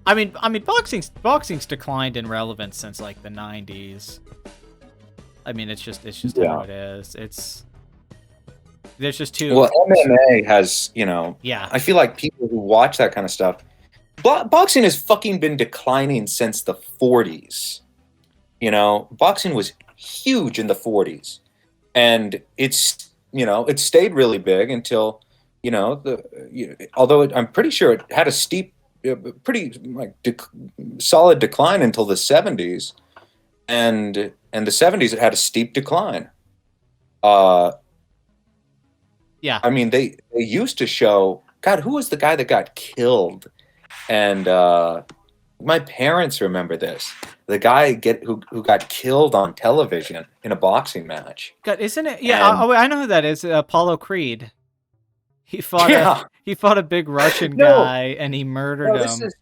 I mean, boxing's declined in relevance since like the '90s. I mean, it's just how Yeah. it is. There's just too. Well, MMA has, Yeah. I feel like people who watch that kind of stuff, boxing has fucking been declining since the 40s. Boxing was huge in the 40s, and it stayed really big until, although I'm pretty sure it had a steep, pretty like solid decline until the 70s, and the 70s it had a steep decline. Uh, Yeah. I mean, they used to show. God, who was the guy that got killed? And my parents remember this. The guy who got killed on television in a boxing match. God, isn't it? Yeah, And I know who that is. Apollo Creed. He fought a yeah, he fought a big Russian no, guy and he murdered no, this him. is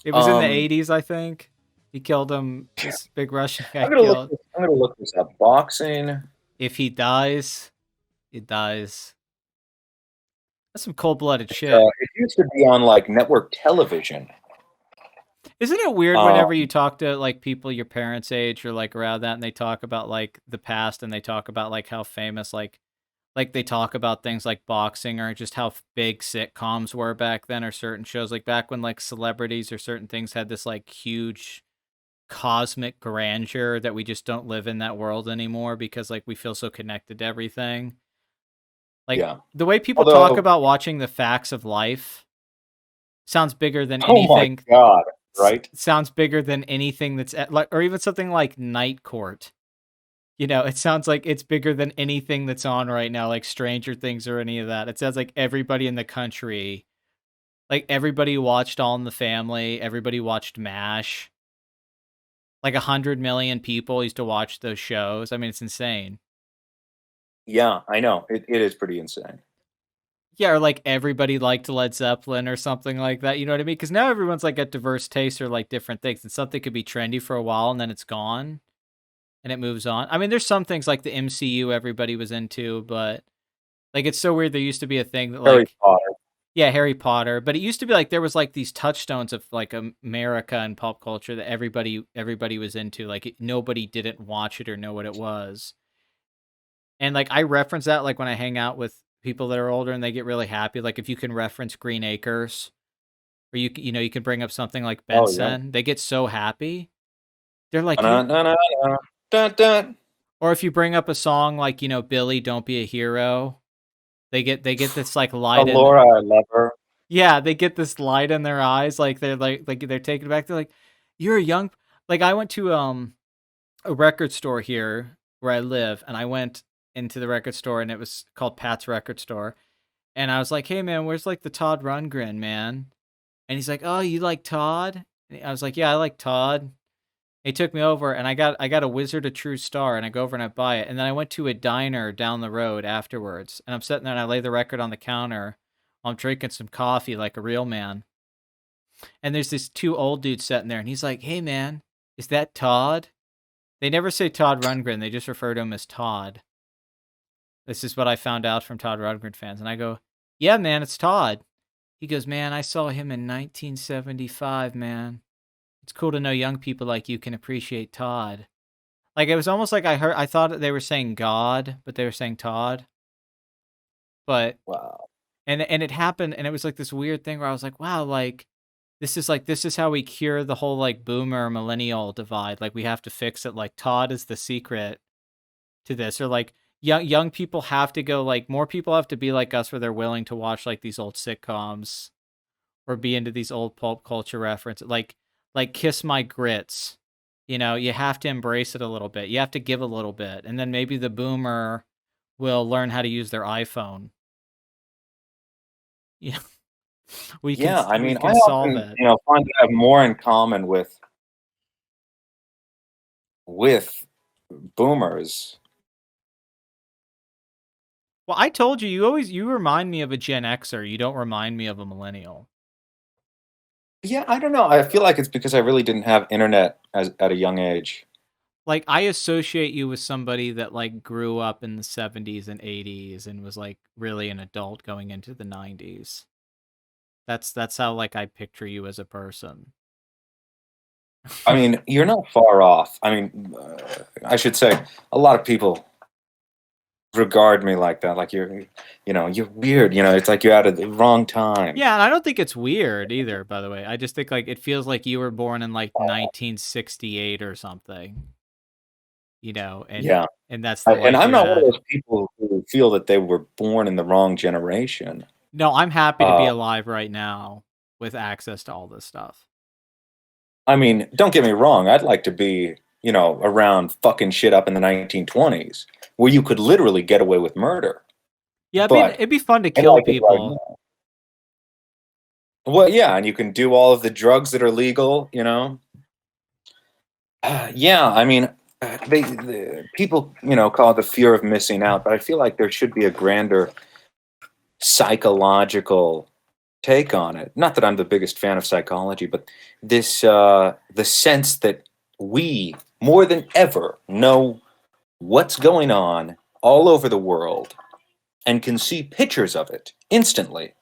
It was in the um. '80s, I think. He killed him. This big Russian guy killed. I'm gonna look this up. Boxing. If he dies, he dies. That's some cold-blooded shit. It used to be on like network television. Isn't it weird Uh, whenever you talk to like people your parents' age or like around that and they talk about like the past and they talk about like how famous like they talk about things like boxing or just how big sitcoms were back then or certain shows like back when like celebrities or certain things had this like huge cosmic grandeur that we just don't live in that world anymore because like we feel so connected to everything. Like yeah. the way people talk Although, about watching the facts of life sounds bigger than oh my anything. God, right? Sounds bigger than anything that's like, or even something like Night Court. It sounds like it's bigger than anything that's on right now, like Stranger Things or any of that. It sounds like everybody in the country, like everybody watched All in the Family, everybody watched MASH. Like 100 million people used to watch those shows. I mean, it's insane. Yeah, I know. It is pretty insane. Yeah, or like everybody liked Led Zeppelin or something like that. You know what I mean? Because now everyone's like got diverse tastes or like different things, and something could be trendy for a while and then it's gone and it moves on. I mean, there's some things like the MCU everybody was into, but like it's so weird. There used to be a thing that Harry like Potter. yeah, Harry Potter, but it used to be like there was like these touchstones of like America and pop culture that everybody was into. Like nobody didn't watch it or know what it was. And like I reference that like when I hang out with people that are older and they get really happy. Like if you can reference Green Acres or you can bring up something like Oh yeah. Benson, they get so happy. They're like Dun, you dun, dun, dun, dun, dun. or if you bring up a song like, Billy Don't Be a Hero, they get this like Oh, light in. Laura, I love her. Yeah, they get this light in their eyes like they're like they're taken back. They're like you're a young like I went to a record store here where I live and I went into the record store and it was called Pat's Record Store. And I was like, "Hey man, where's like the Todd Rundgren, man?" And he's like, "Oh, you like Todd?" And I was like, "Yeah, I like Todd." He took me over and I got a Wizard of True Star and I go over and I buy it. And then I went to a diner down the road afterwards. And I'm sitting there and I lay the record on the counter while I'm drinking some coffee like a real man. And there's these two old dudes sitting there and he's like, "Hey man, is that Todd?" They never say Todd Rundgren, they just refer to him as Todd. This is what I found out from Todd Rundgren fans. And I go, "Yeah, man, it's Todd." He goes, "Man, I saw him in 1975, man. It's cool to know young people like you can appreciate Todd." Like it was almost like I thought that they were saying God, but they were saying Todd. But Wow. and it happened and it was like this weird thing where I was like, "Wow, like this is how we cure the whole like boomer millennial divide. Like we have to fix it. Like Todd is the secret to this or like young people have to go like more people have to be like us where they're willing to watch like these old sitcoms or be into these old pulp culture references like Kiss My Grits. You have to embrace it a little bit. You have to give a little bit. And then maybe the boomer will learn how to use their iPhone. Yeah. We can Yeah, I we mean, I can solve often, it. find I have more in common with boomers. Well, I told you, you remind me of a Gen Xer. You don't remind me of a millennial. Yeah, I don't know. I feel like it's because I really didn't have internet at a young age. Like I associate you with somebody that like grew up in the 70s and 80s and was like really an adult going into the 90s. That's how like I picture you as a person. I mean, you're not far off. I mean, I should say, a lot of people regard me like that. Like you're weird. It's like you're out of the wrong time. Yeah, and I don't think it's weird either, by the way. I just think like it feels like you were born in like 1968 or something, and Yeah, that's the and life I'm you not one of had. those people who feel that they were born in the wrong generation. No, I'm happy to be Uh, alive right now with access to all this stuff. I mean, don't get me wrong. I'd like to be, around fucking shit up in the 1920s, where you could lliterally get away with murder. Yeah, But it'd be fun to I kill like it right people. now. Well, yeah, and you can do all of the drugs that are legal. Yeah, I mean, people, call it the fear of missing out, but I feel like there should be a grander psychological take on it. Not that I'm the biggest fan of psychology, but the sense that we more than ever know what's going on all over the world and can see pictures of it instantly.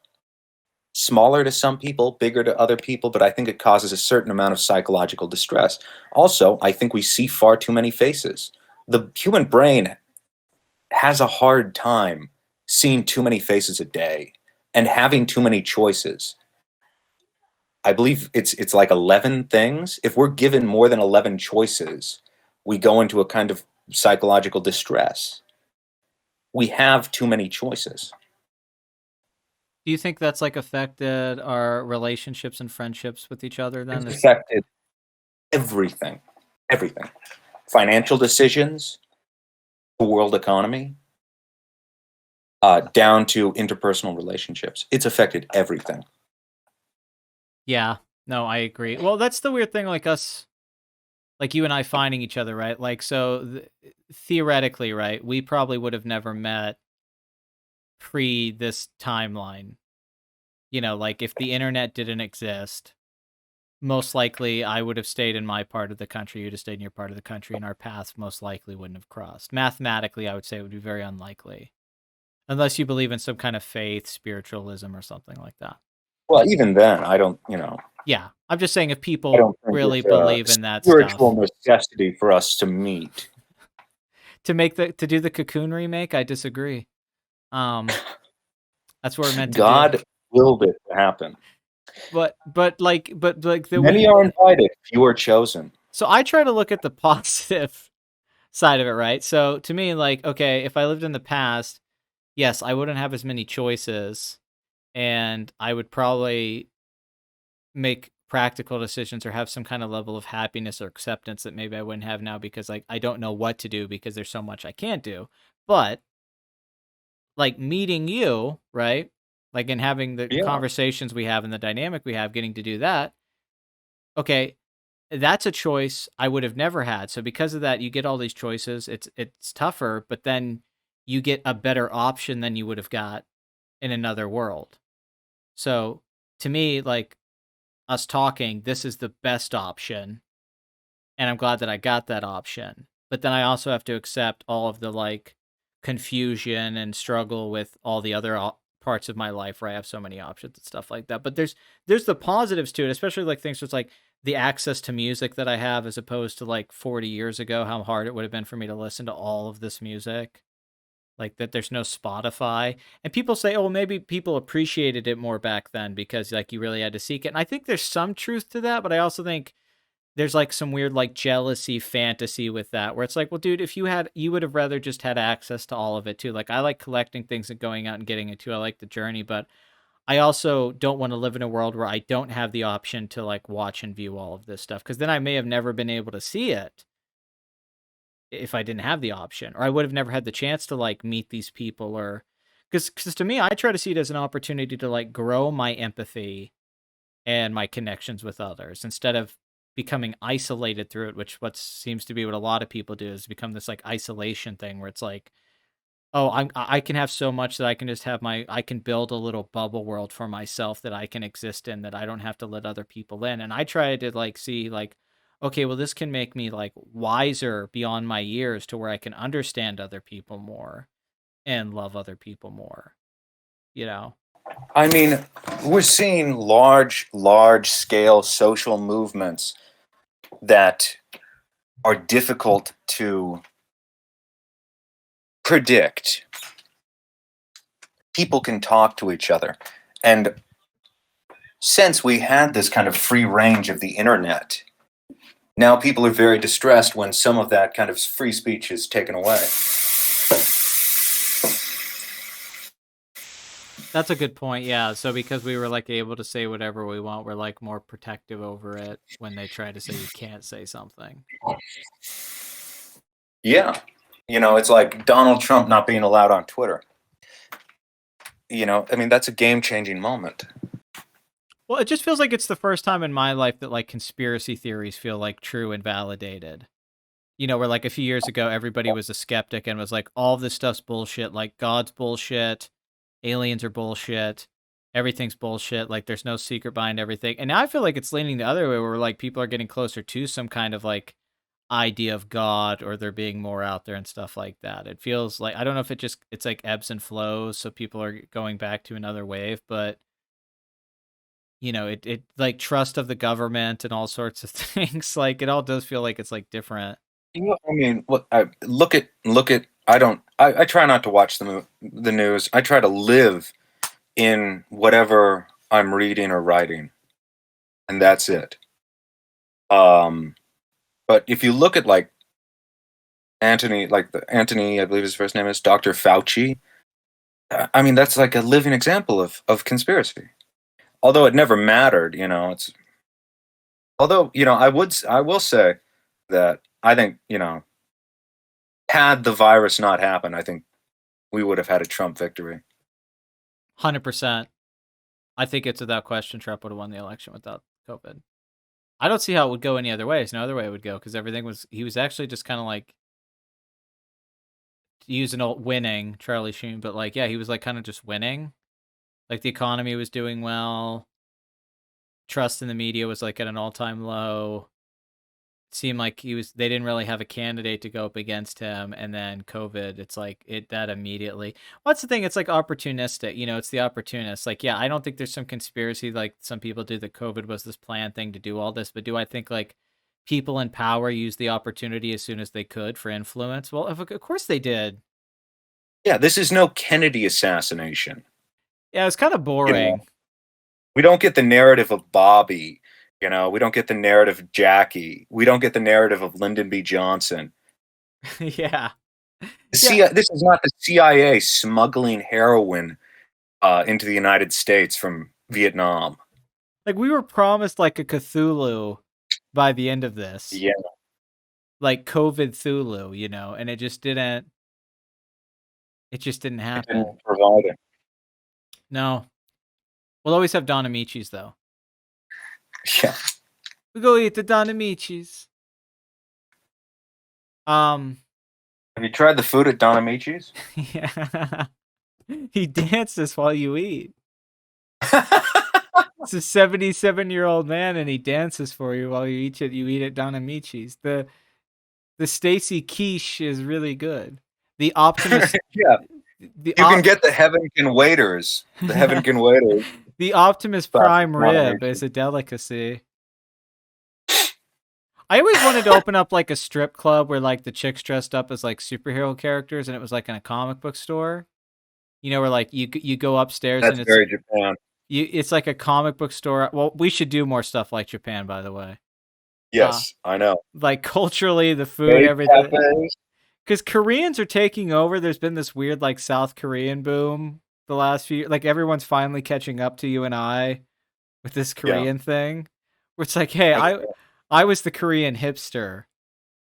Smaller to some people, bigger to other people, but I think it causes a certain amount of psychological distress. Also, I think we see far too many faces. The human brain has a hard time seeing too many faces a day and having too many choices. I believe it's like 11 things. If we're given more than 11 choices, we go into a kind of psychological distress. We have too many choices. Do you think that's like affected our relationships and friendships with each other then? It's Is affected everything, everything. Financial decisions, the world economy, down to interpersonal relationships. It's affected everything. Yeah, no, I agree. Well, that's the weird thing, like you and I finding each other, right? Like, so theoretically, right, we probably would have never met pre this timeline. Like if the internet didn't exist, most likely I would have stayed in my part of the country, you'd have stayed in your part of the country, and our paths most likely wouldn't have crossed. Mathematically, I would say it would be very unlikely, unless you believe in some kind of faith, spiritualism, or something like that. Well, even then, I don't, Yeah, I'm just saying if I people don't think really it's a believe in that spiritual stuff. necessity for us to meet. To do the Cocoon remake, I disagree. Um, that's what we're meant to do. God willed it to happen. But like the Many we. are invited, few are chosen. So I try to look at the positive side of it, right? So to me, like, okay, if I lived in the past, yes, I wouldn't have as many choices, and I would probably make practical decisions or have some kind of level of happiness or acceptance that maybe I wouldn't have now because like I don't know what to do because there's so much I can't do. But like meeting you, right? Like in having the Yeah. conversations we have and the dynamic we have, getting to do that. Okay, that's a choice I would have never had. So because of that, you get all these choices. It's tougher, but then you get a better option than you would have got in another world. So to me, like us talking, this is the best option, and I'm glad that I got that option. But then I also have to accept all of the like confusion and struggle with all the other parts of my life where I have so many options and stuff like that. But there's the positives to it, especially like things just like the access to music that I have as opposed to like 40 years ago, how hard it would have been for me to listen to all of this music. Like that there's no Spotify. And people say, "Oh, maybe people appreciated it more back then because like you really had to seek it." And I think there's some truth to that, but I also think there's like some weird like jealousy fantasy with that where it's like, well, dude, if you would have rather just had access to all of it too. Like I like collecting things and going out and getting it too. I like the journey, but I also don't want to live in a world where I don't have the option to like watch and view all of this stuff because then I may have never been able to see it if I didn't have the option, or I would have never had the chance to like meet these people, or because to me, I try to see it as an opportunity to like grow my empathy and my connections with others instead of becoming isolated through it, which what seems to be what a lot of people do is become this like isolation thing where it's like, oh, I can have so much that I can just have I can build a little bubble world for myself that I can exist in that I don't have to let other people in. And I try to like see like, okay, well this can make me like wiser beyond my years to where I can understand other people more and love other people more, you know? I mean, we're seeing large scale social movements that are difficult to predict. People can talk to each other. And since we had this kind of free range of the internet, now people are very distressed when some of that kind of free speech is taken away. That's a good point. Yeah. So because we were like able to say whatever we want, we're like more protective over it when they try to say you can't say something. Yeah. It's like Donald Trump not being allowed on Twitter. I mean, that's a game changing moment. Well, it just feels like it's the first time in my life that like conspiracy theories feel like true and validated. Where like a few years ago, everybody was a skeptic and was like, all this stuff's bullshit. Like God's bullshit, aliens are bullshit, everything's bullshit. Like there's no secret behind everything. And now I feel like it's leaning the other way, where like people are getting closer to some kind of like idea of God, or there being more out there and stuff like that. It feels like, I don't know if it's like ebbs and flows, so people are going back to another wave, but it like trust of the government and all sorts of things. Like it all does feel like it's like different. I mean, look at. I don't. I try not to watch the news. I try to live in whatever I'm reading or writing, and that's it. But if you look at like Anthony, I believe his first name is Dr. Fauci. I mean, that's like a living example of conspiracy. Although it never mattered, it's. Although I will say that I think had the virus not happened, I think we would have had a Trump victory. 100%. I think it's without question Trump would have won the election without COVID. I don't see how it would go any other way. There's no other way it would go, because he was actually just kind of like using old winning Charlie Sheen, but like, yeah, he was like kind of just winning. Like the economy was doing well. Trust in the media was like at an all-time low. It seemed like they didn't really have a candidate to go up against him, and then COVID, it's like that immediately. What's the thing? It's like opportunistic, it's the opportunists. Like, yeah, I don't think there's some conspiracy like some people do that COVID was this planned thing to do all this, but do I think like people in power used the opportunity as soon as they could for influence? Well, of course they did. Yeah, this is no Kennedy assassination. Yeah, it's kind of boring. We don't get the narrative of Bobby. We don't get the narrative of Jackie. We don't get the narrative of Lyndon B. Johnson. Yeah. This is not the CIA smuggling heroin into the United States from Vietnam. Like we were promised like a Cthulhu by the end of this. Yeah. Like COVID Thulu, and it just didn't happen. It didn't provide it. No. We'll always have Don Amici's though. Yeah. We go eat the Don Amici's. Have you tried the food at Don Amici's? Yeah. He dances while you eat. It's a 77-year-old man, and he dances for you while you eat it. You eat at Don Amici's. The Stacy quiche is really good. The Optimus. Yeah. You can get the Heavenkin waiters. The Heavenkin waiters. The Optimus Prime rib is a delicacy. I always wanted to open up like a strip club where like the chicks dressed up as like superhero characters, and it was like in a comic book store. Where like you go upstairs. That's and it's very Japan. It's like a comic book store. Well, we should do more stuff like Japan, by the way. Yes, I know. Like culturally, the food, everything. Because Koreans are taking over. There's been this weird like South Korean boom the last few. Like everyone's finally catching up to you and I with this Korean thing, where it's like, hey, I was the Korean hipster.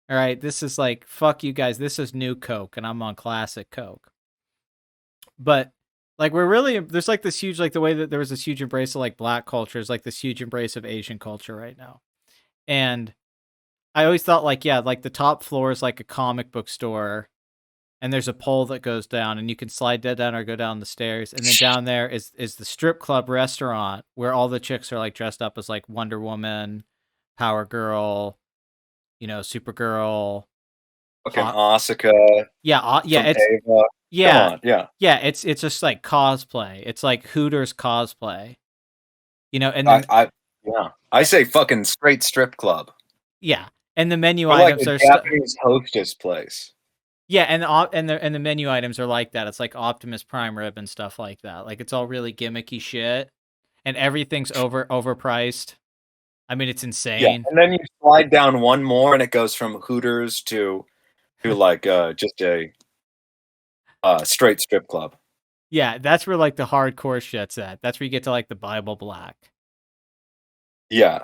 All right, this is like fuck you guys. This is new Coke, and I'm on classic Coke. But like there's like this huge, like the way that there was this huge embrace of like black culture is like this huge embrace of Asian culture right now. And I always thought like, yeah, like the top floor is like a comic book store, and there's a pole that goes down, and you can slide that down or go down the stairs. And then down there is the strip club restaurant where all the chicks are like dressed up as like Wonder Woman, Power Girl, Supergirl. Okay, Asuka. Yeah, yeah, it's Ava. Come Yeah. on, yeah. Yeah, it's just like cosplay. It's like Hooters cosplay. And I then I yeah. I say fucking straight strip club. yeah, and the menu Or like items a are Japanese hostess place. yeah, and the menu items are like that. It's like Optimus Prime rib and stuff like that. Like it's all really gimmicky shit, and everything's overpriced. I mean, it's Yeah, insane. and then you slide down one more, and it goes from Hooters to like just a straight strip club. Yeah, that's where like the hardcore shit's at. That's where you get to like the Bible Black. Yeah,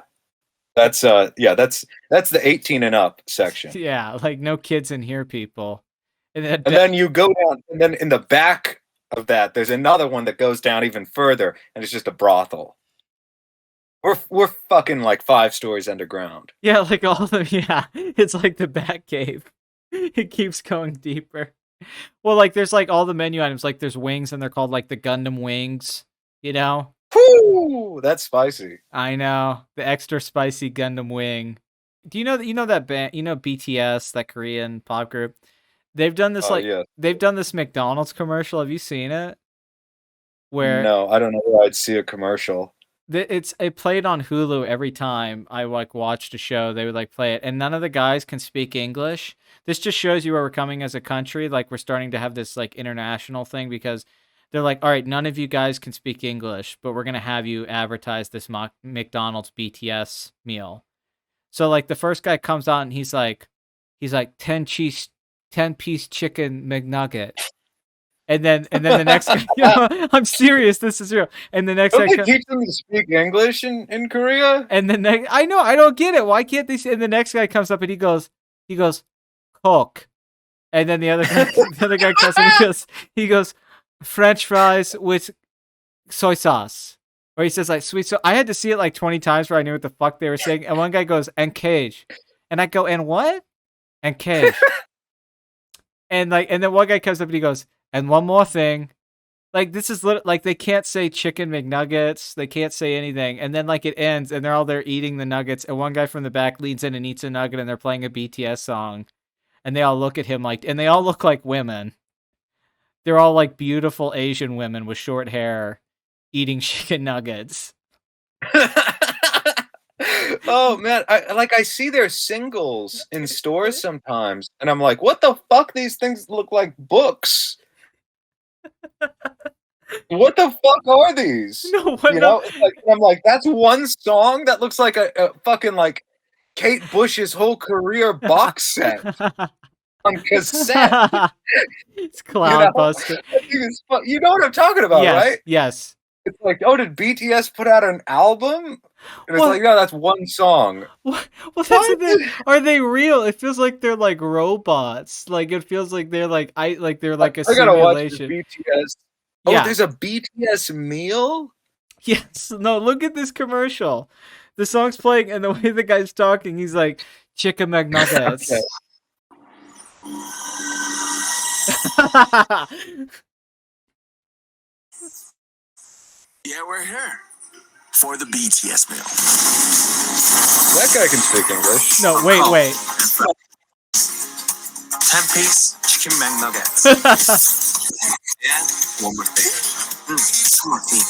that's the 18 and up section. Yeah, like no kids in here, people. And then And then you go down, and then in the back of that, there's another one that goes down even further, and it's just a brothel. We're fucking like 5 stories underground. yeah, like all the yeah, it's like the Bat Cave. It keeps going deeper. Well, like there's like all the menu items. Like there's wings, and they're called like the Gundam wings. You know, Whoo, that's spicy. I know the extra spicy Gundam wing. Do you know that that band? You know BTS, that Korean pop group. They've done this Oh like yeah. they've done this McDonald's commercial. Have you seen it? Where No, I don't know where I'd see a commercial. it played on Hulu every time I like watched a show. They would like play it, and none of the guys can speak English. This just shows you where we're coming as a country. Like we're starting to have this like international thing because they're like, all right, none of you guys can speak English, but we're gonna have you advertise this McDonald's BTS meal. So like the first guy comes out and he's like 10-piece chicken McNugget. And then the next guy, I'm serious, this is real. And the next Don't guy they teach them to speak English in Korea? and the next I know, I don't get it. Why can't they and the next guy comes up and he goes, Coke. And then the other guy the other guy comes and he goes, French fries with soy sauce. Or he says like sweet so I had to see it like 20 times before I knew what the fuck they were saying. And one guy goes, and cage. And I go, and what? And cage. And then one guy comes up and he goes, and one more thing. Like this is like they can't say chicken McNuggets, they can't say anything, and then like it ends, and they're all there eating the nuggets, and one guy from the back leans in and eats a nugget, and they're playing a BTS song, and they all look at him like, and they all look like women. They're all like beautiful Asian women with short hair, eating chicken nuggets. Oh man, I see their singles in stores sometimes, and I'm like, what the fuck? These things look like books. What the fuck are these? No, what? You No. know, it's like, I'm like, that's one song that looks like a fucking like Kate Bush's whole career box set on cassette. It's You know, Cloudbuster. you know what I'm talking about, Yes, right? yes. It's like, oh, did BTS put out an album? And it's Well, like, no, that's one song. well, that's the What? thing. Are they real? It feels like they're like robots. Like it feels like they're like they're like a I gotta watch the simulation. BTS. Oh, Yeah. there's a BTS meal? Yes. No, look at this commercial. The song's playing and the way the guy's talking, he's like chicken McNuggets. Okay. Yeah, we're here for the BTS meal. That guy can speak English. No, wait, Oh, wait. 10-piece chicken McNuggets. And one more thing. Two more things.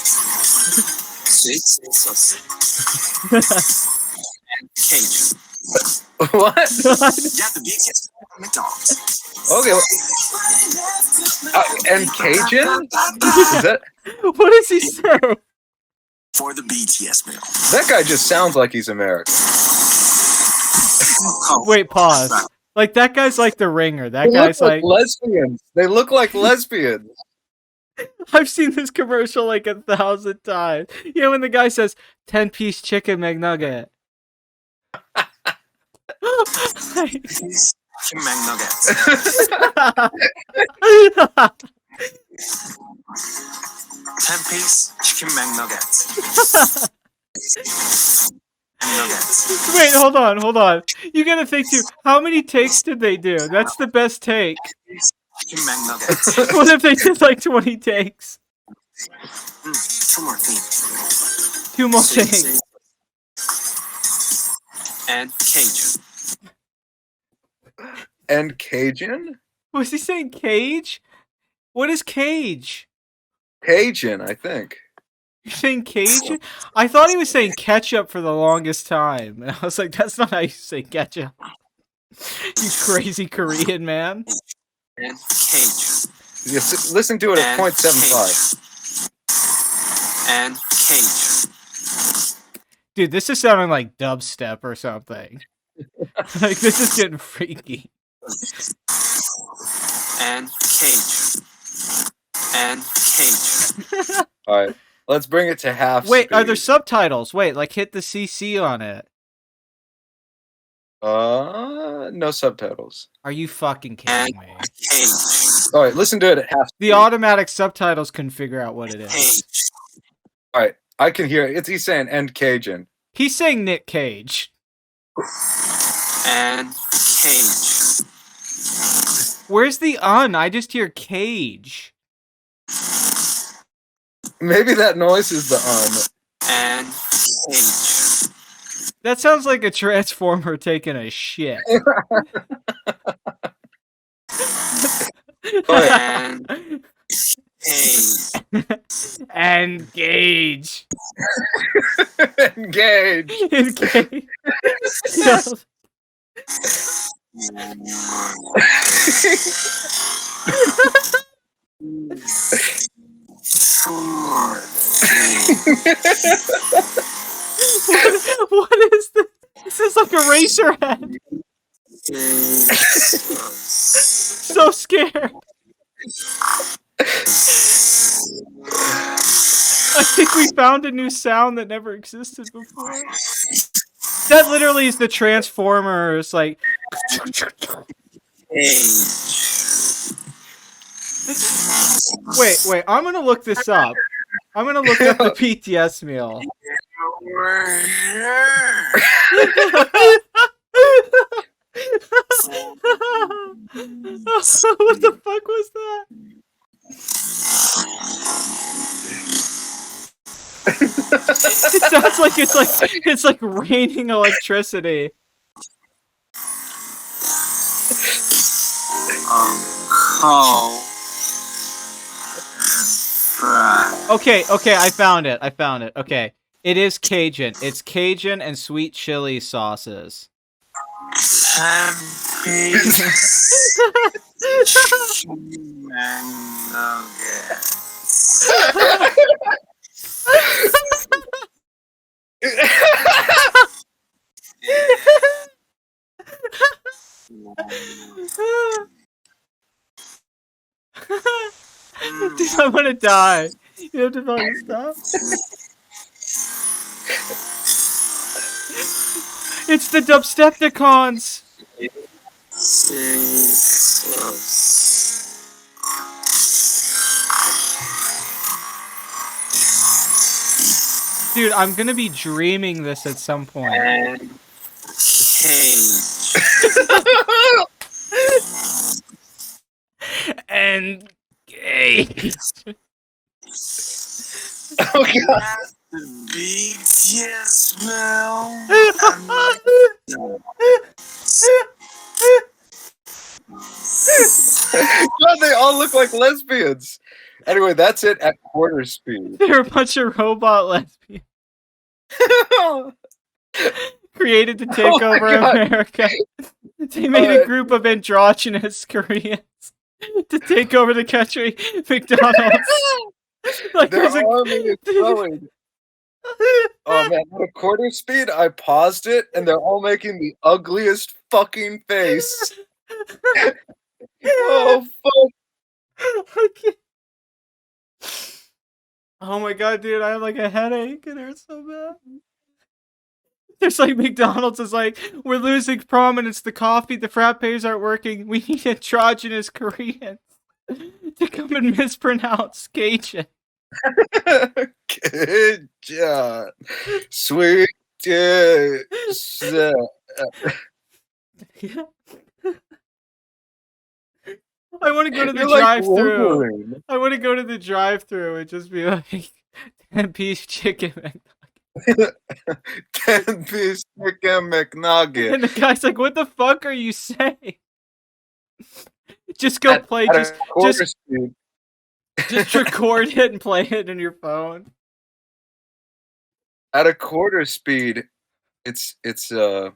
Sweet sauce. And Cajun. What? Yeah, the BTS McDonald's. Okay. And Cajun? Is that What does he say? For the BTS meal. that guy just sounds like he's American. Oh, Wait, pause. Like that guy's like the ringer. That They look guy's like like lesbians. They look like lesbians. I've seen this commercial like 1,000 times. Yeah, when the guy says 10-piece chicken McNugget. Chicken McNuggets. 10-piece chicken McNuggets. Nuggets. Wait, hold on. You gotta think too. How many takes did they do? That's the best take. Chicken McNuggets. What if they did like 20 takes? Two more things. 2 more takes. And Cajun. And Cajun? Was he saying cage? What is cage? Cajun, I think. You're saying Cajun? I thought he was saying ketchup for the longest time. And I was like, that's not how you say ketchup. You crazy Korean man. And cage. Just listen to it at And 0.75. And cage. Dude, this is sounding like dubstep or something. Like, this is getting freaky. And cage. And cage. All right, let's bring it to half Wait, speed. are there subtitles? Wait, like hit the CC on it. No subtitles. Are you fucking kidding me? Cage. All right, listen to it at half speed. The automatic subtitles can figure out what it is. Cage. All right, I can hear it. He's saying "and Cajun." He's saying Nick Cage. And cage. Where's the un? I just hear cage. Maybe that noise is the And cage. That sounds like a transformer taking a shit. And cage. Engage. Engage. Engage. What is this? This is like a racer head. So scared. I think we found a new sound that never existed before. That literally is the Transformers, like. Wait, I'm gonna look this up. I'm gonna look up the BTS meal. We're here. What the fuck was that? It sounds like it's like raining electricity. Okay, I found it. Okay. It is Cajun. It's Cajun and sweet chili sauces. Dude, I want to die. You have to fucking stop. It's the Dubstepticons. Dude, I'm gonna be dreaming this at some point. And gay. Oh god. BTS smell. God, they all look like lesbians. Anyway, that's it at quarter speed. They're a bunch of robot lesbians created to take over America. They made a group of androgynous Koreans to take over the country. McDonald's. Like, Their there's army is growing. Oh man, at a quarter speed, I paused it, and they're all making the ugliest fucking face. Oh fuck! Okay. Oh my god, dude, I have like a headache. It hurts so bad. There's like McDonald's is like, we're losing prominence. The coffee, the frappes aren't working. We need androgynous Koreans to come and mispronounce Cajun. Good job, sweet. I want to go to the drive-thru. I want to go to the drive-thru and just be like, 10-piece chicken. 10-piece chicken McNugget. And the guy's like, what the fuck are you saying? Just go play. At a quarter speed. Just record it and play it in your phone. At a quarter speed, it's Oh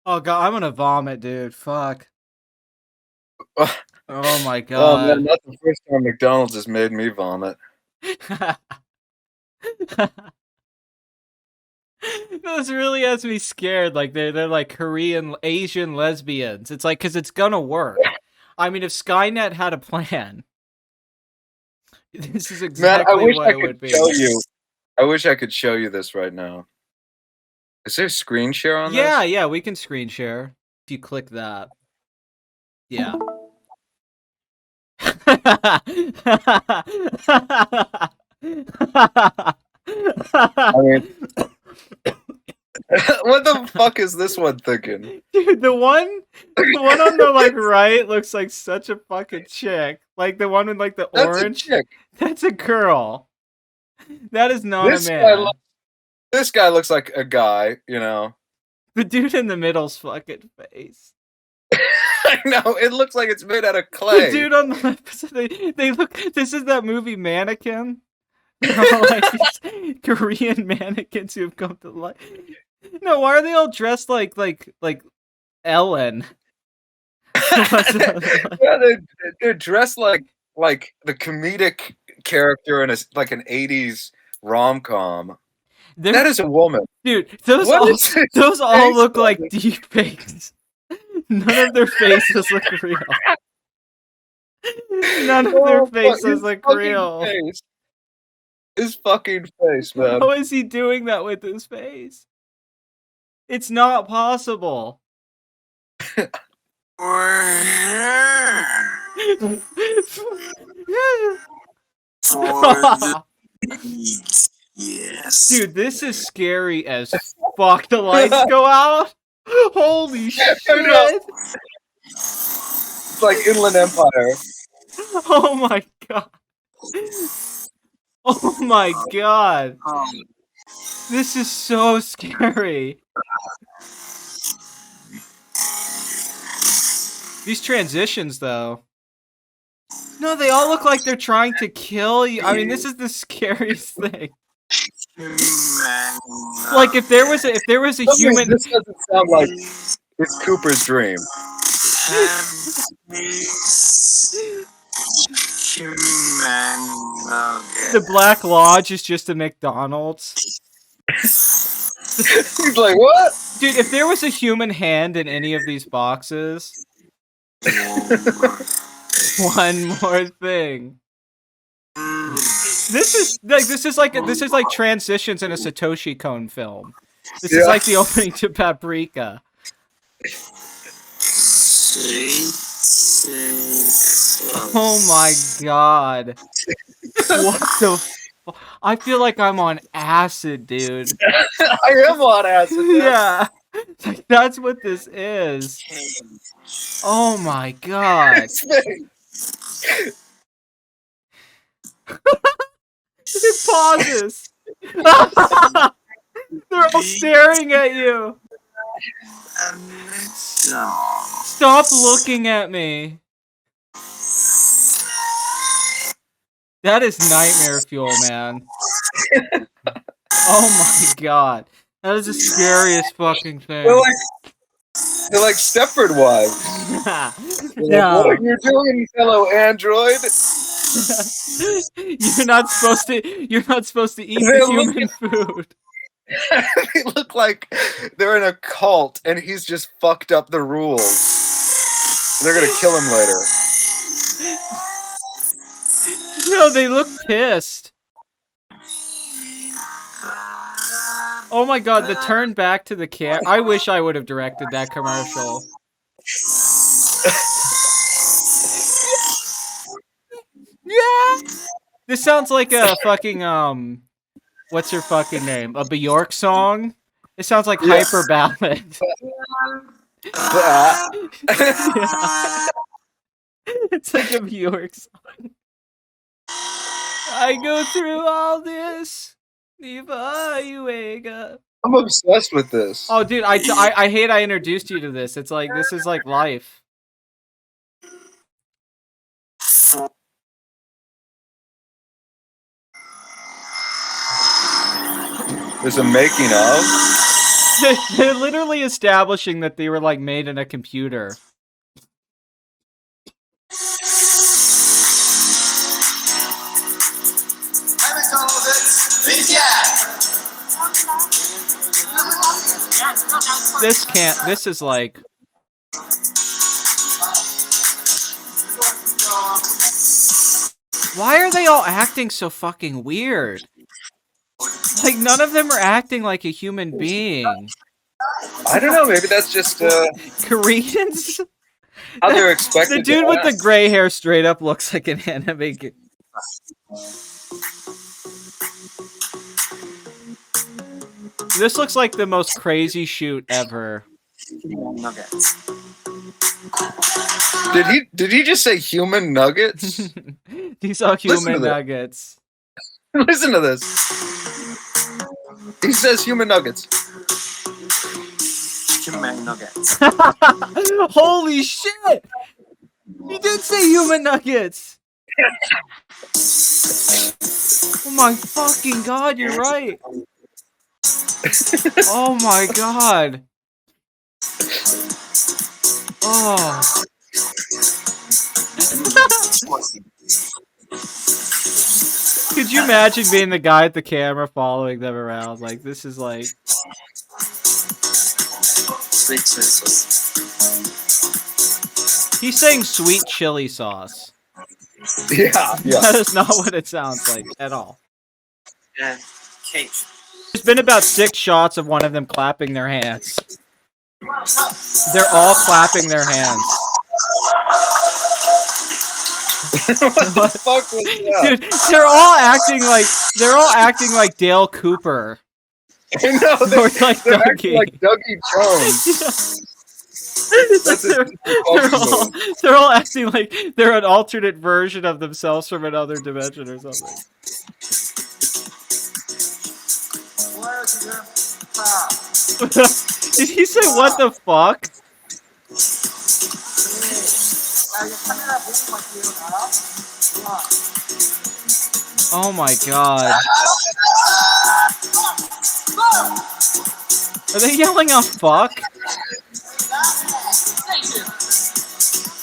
god, I'm gonna vomit, dude. Fuck. Oh my oh man, god. that's the first time McDonald's has made me vomit. This really has me scared. Like they're like Korean Asian lesbians. It's like because it's gonna work. I mean, if Skynet had a plan, this is Man, I exactly wish what I it would could be. show you. I wish I could show you this right now. Is there screen share on Yeah, this? yeah, we can screen share if you click that. Yeah. I mean, what the fuck is this one thinking? Dude, the one on the like right looks like such a fucking chick. Like the one with like the That's a orange. chick. That's a girl. That is not a This guy, man. this guy looks like a guy. You know. The dude in the middle's fucking face. I know. It looks like it's made out of The clay. dude on the left, they look. This is that movie Mannequin. They're all like these Korean mannequins who have come to life. No, why are they all dressed like Ellen? Yeah, they're dressed like the comedic character in like an '80s rom-com. That is a woman. Dude, those What all is this those all face look like like? deep fakes. None of their faces look real. None of their Oh, fuck, faces his look fucking real. face. His fucking face, man. How is he doing that with his face? It's not possible. We're here for the BTS. Dude, this is scary as fuck. The lights go out. Holy shit! It's like Inland Empire. Oh my god! Oh my god! This is so scary. These transitions, though. No, they all look like they're trying to kill you. I mean, this is the scariest thing. Like if there was a human. This doesn't sound like it's Cooper's dream. The Black Lodge is just a McDonald's. He's like, what? Dude, if there was a human hand in any of these boxes. One more thing. This is like transitions in a Satoshi Kon film. This is like the opening to Paprika. Oh my god. What the I feel like I'm on acid, dude. I am on acid. Man. Yeah. Like, that's what this is. Oh my god. It pauses. They're all staring at you. Stop looking at me. That is nightmare fuel, man. Oh my god. That is the scariest fucking thing. They're like Stepford wives. No. What are you doing, fellow android? You're not supposed to eat the human food. They look like they're in a cult and he's just fucked up the rules. They're gonna kill him later. No, they look pissed. Oh my god, the turn back to the camera. I wish I would have directed that commercial. Yeah! This sounds like a fucking, what's her fucking name? A Bjork song? It sounds like Hyper Ballad. Yeah. It's like a Bjork song. I go through all this before you wake up. I'm obsessed with this. Oh, dude, I hate I introduced you to this. It's like, this is like life. There's a making of. They're literally establishing that they were like made in a computer. This can't. This is like. Why are they all acting so fucking weird? Like, none of them are acting like a human being. I don't know. Maybe that's just Koreans? how they're expected. The dude to with the act. gray hair straight up looks like an anime. This looks like the most crazy shoot ever. Did he just say human nuggets? These are Listen to human that. nuggets. Listen to this. He says human nuggets. Chicken nuggets. Holy shit! He did say human nuggets! Oh my fucking god, you're right! Oh my god! Oh. Could you imagine being the guy at the camera following them around? Like, this is like... Sweet chili sauce. He's saying sweet chili sauce. Yeah. That is not what it sounds like at all. Yeah. Cake. There's been about 6 shots of one of them clapping their hands. They're all clapping their hands. What the fuck was that? Dude, they're all acting like Dale Cooper. I know, Or like they're Dougie. acting like Dougie Jones. That's they're all acting like they're an alternate version of themselves from another dimension or something. Did he say what the fuck? Oh my god. Are they yelling out fuck?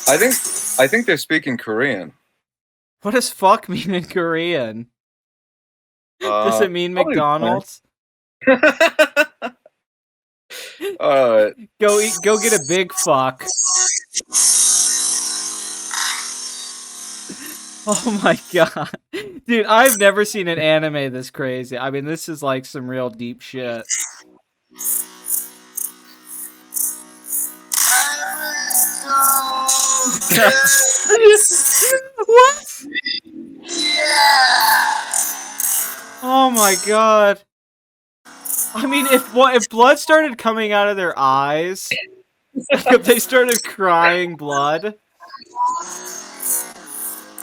I think they're speaking Korean. What does fuck mean in Korean? Does it mean probably McDonald's? Go get a big fuck. Oh my god. Dude, I've never seen an anime this crazy. I mean, this is like some real deep shit. What? Oh my god. I mean, if blood started coming out of their eyes, like if they started crying blood,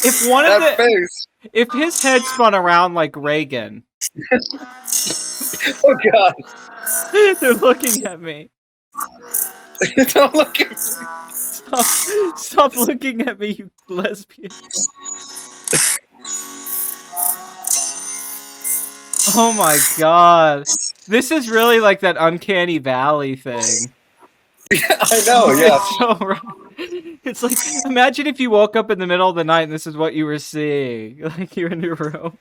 if one of that face. if his head spun around like Reagan, Oh god. they're looking at me. Don't look at me. Stop looking at me, you lesbian. Oh my god. This is really like that Uncanny Valley thing. Yeah, I know, yeah. It's so wrong. It's like, imagine if you woke up in the middle of the night and this is what you were seeing. Like, you're in your room.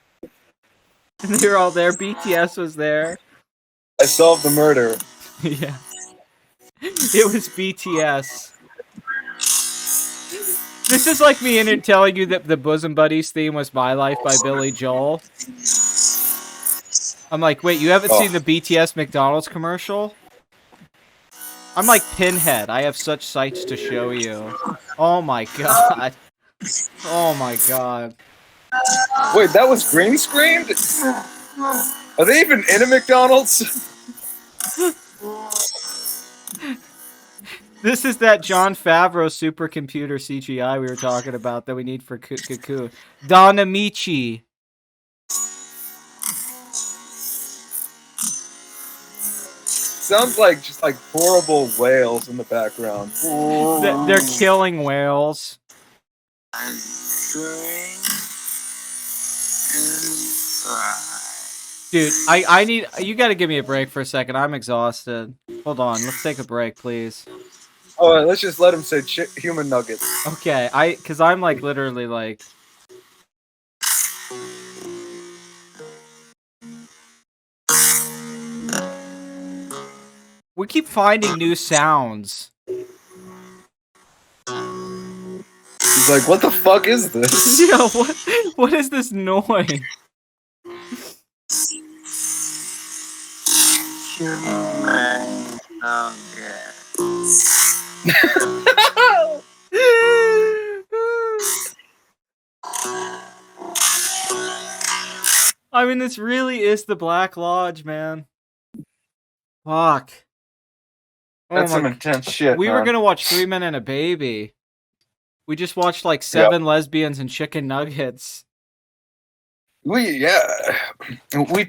And they were all there. BTS was there. I solved the murder. Yeah. It was BTS. This is like me telling you that the Bosom Buddies theme was My Life by Billy Joel. I'm like, wait, you haven't seen the BTS McDonald's commercial? I'm like Pinhead. I have such sights to show you. Oh my god. Oh my god. Wait, that was green screened? Are they even in a McDonald's? This is that Jon Favreau supercomputer CGI we were talking about that we need for Cocoon. Donamichi. Sounds like just like horrible whales in the background. They're killing whales. Dude, I need you got to give me a break for a second. I'm exhausted. Hold on, let's take a break, please. All right, let's just let him say human nuggets. Okay, cuz I'm like literally like we keep finding new sounds. He's like, what the fuck is this? Yeah, what is this noise? Human nuggets. I mean, this really is the Black Lodge, man. Fuck. Oh That's some my! intense shit, We were man. gonna watch 3 Men and a Baby. We just watched like 7 lesbians and chicken nuggets. We've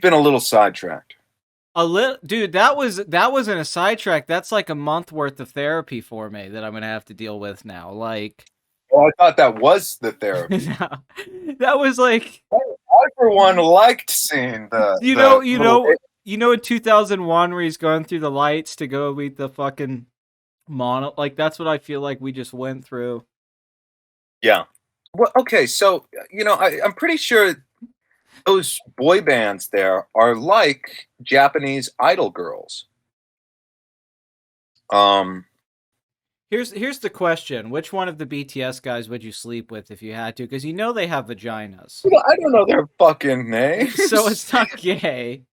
been a little sidetracked. Dude. That wasn't a sidetrack. That's like a month worth of therapy for me that I'm gonna have to deal with now. Like, Oh, I thought that was the therapy. that was like, I for one liked seeing the in 2001 where he's going through the lights to go meet the fucking mono. Like, that's what I feel like we just went through. Yeah. Well, okay, so I'm pretty sure those boy bands there are like Japanese idol girls. Here's the question: which one of the BTS guys would you sleep with if you had to? Because they have vaginas, Well, I don't know their fucking names. so it's not gay.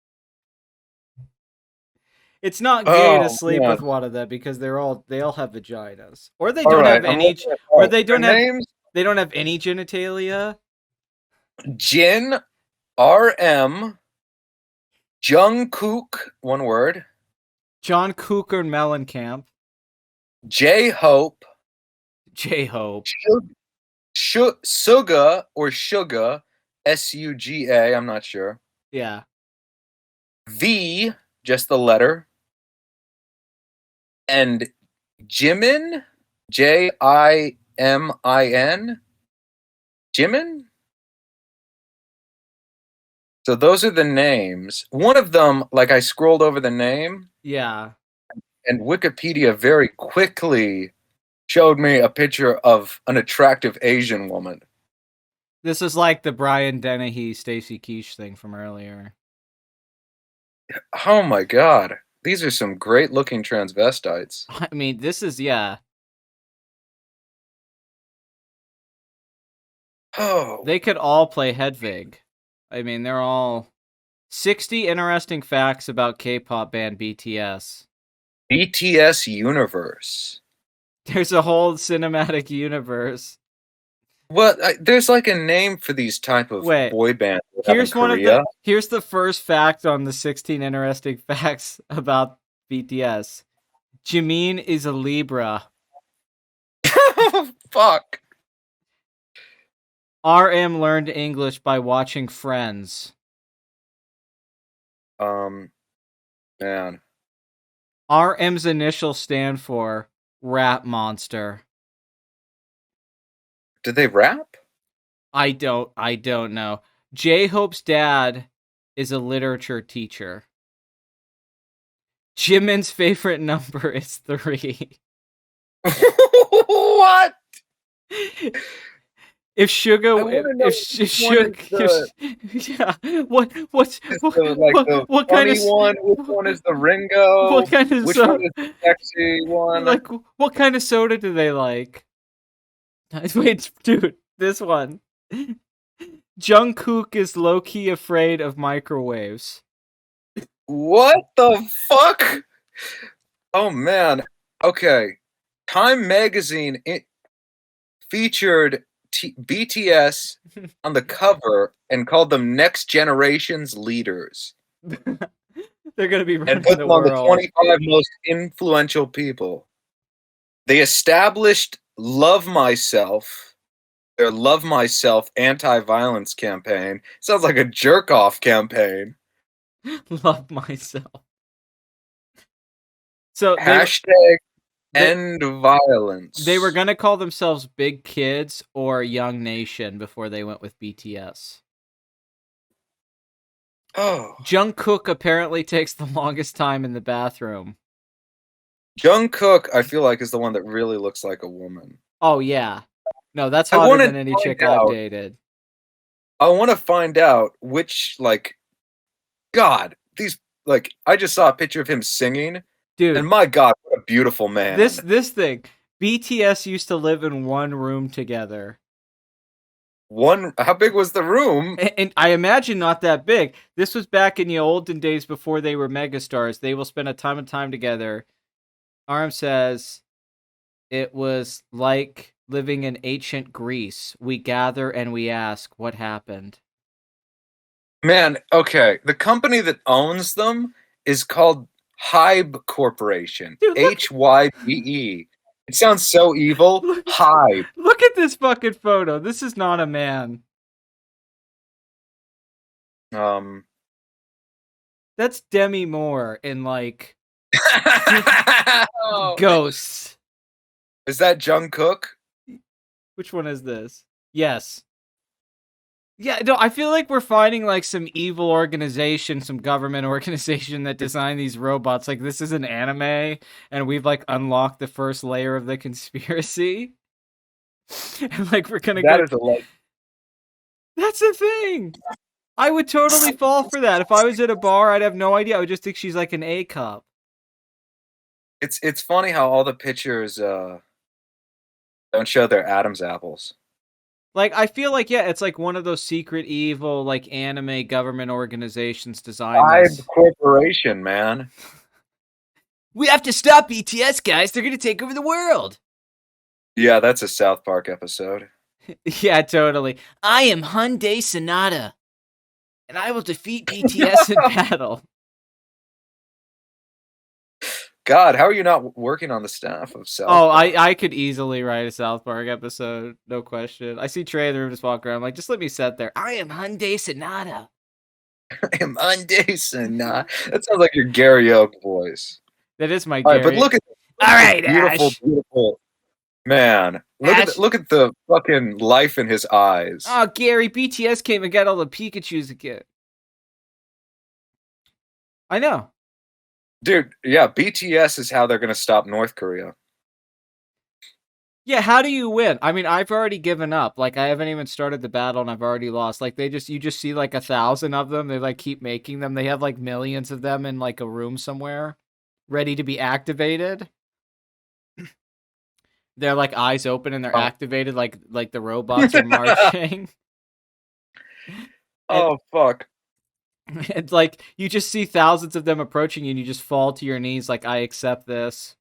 It's not gay to sleep with one of them because they all have vaginas, or they don't have any, or they don't have names. They don't have any genitalia. Jin, RM, Jungkook, one word. John Cougar Mellencamp. J-Hope. J-Hope. Suga or Suga, S-U-G-A, I'm not sure. Yeah. V, just the letter. And Jimin, J-I-M-I-N. Jimin? So those are the names. One of them, like, I scrolled over the name. Yeah. And Wikipedia very quickly showed me a picture of an attractive Asian woman. This is like the Brian Dennehy, Stacy Keach thing from earlier. Oh my god. These are some great looking transvestites. I mean, this is, yeah. Oh. They could all play Hedwig. I mean, they're all 60 interesting facts about K-pop band BTS. BTS universe. There's a whole cinematic universe. Well, there's like a name for these type of boy bands. Here's here's the first fact on the 16 interesting facts about BTS. Jimin is a Libra. Fuck. RM learned English by watching Friends. Man. RM's initials stand for Rap Monster. Did they rap? I don't know. J-Hope's dad is a literature teacher. Jimin's favorite number is 3. What? If Sugar, what kind of one? Which one is the Ringo? What kind of which one is the sexy one? Like, what kind of soda do they like? Wait, dude, this one. Jungkook is low-key afraid of microwaves. What the fuck? Oh man. Okay. Time magazine featured BTS on the cover and called them Next Generation's Leaders. They're gonna be running and put the them on the world. 25 most influential people. They established Love Myself, their Love Myself anti-violence campaign. Sounds like a jerk-off campaign. Love Myself. So hashtag end violence. They were gonna call themselves Big Kids or Young Nation before they went with BTS. Oh, Jungkook apparently takes the longest time in the bathroom. Jungkook, I feel like, is the one that really looks like a woman. Oh, yeah. No, that's I hotter want to than any find chick I've out. dated. I want to find out which, like, God, these, like, I just saw a picture of him singing, and Dude, my God, what a beautiful man. this thing. BTS used to live in one room together. How big was the room? And I imagine not that big. This was back in the olden days before they were megastars. They will spend a ton of time together. Arm says it was like living in ancient Greece. We gather and we ask, what happened? Man, okay, the company that owns them is called Hybe Corporation. Dude, Hybe. It sounds so evil. Hybe. look at this fucking photo. This is not a man. Um. That's Demi Moore in like Oh. Ghosts. Is that Jungkook? Which one is this? Yes. Yeah, no, I feel like we're finding like some evil organization, some government organization that designed these robots. Like this is an anime, and we've like unlocked the first layer of the conspiracy. And like we're gonna That go. is a like. That's the thing. I would totally fall for that. If I was at a bar, I'd have no idea. I would just think she's like an A cup. It's funny how all the pictures don't show their Adam's apples. Like I feel like yeah, it's like one of those secret evil like anime government organizations designed Hybe this. Corporation, man. We have to stop BTS, guys. They're gonna take over the world. Yeah, that's a South Park episode. Yeah, totally. I am Hyundai Sonata, and I will defeat BTS in battle. God, how are you not working on the staff of South Oh, Park? I could easily write a South Park episode, no question. I see Trey in the room just walk around, I'm like, just let me sit there. I am Hyundai Sonata. I am Undason. That sounds like your Gary Oak voice. That is my All right, Gary. but look at All right, beautiful, Ash. beautiful man. Look at the fucking life in his eyes. Oh, Gary, BTS came and got all the Pikachus again. I know. Dude, yeah, BTS is how they're gonna stop North Korea. Yeah, how do you win? I mean, I've already given up. Like, I haven't even started the battle and I've already lost. Like, you just see like 1,000 of them. They like keep making them. They have like millions of them in like a room somewhere, ready to be activated. They're like eyes open and they're activated like the robots are marching. Oh, fuck. It's like you just see thousands of them approaching you and you just fall to your knees like, I accept this.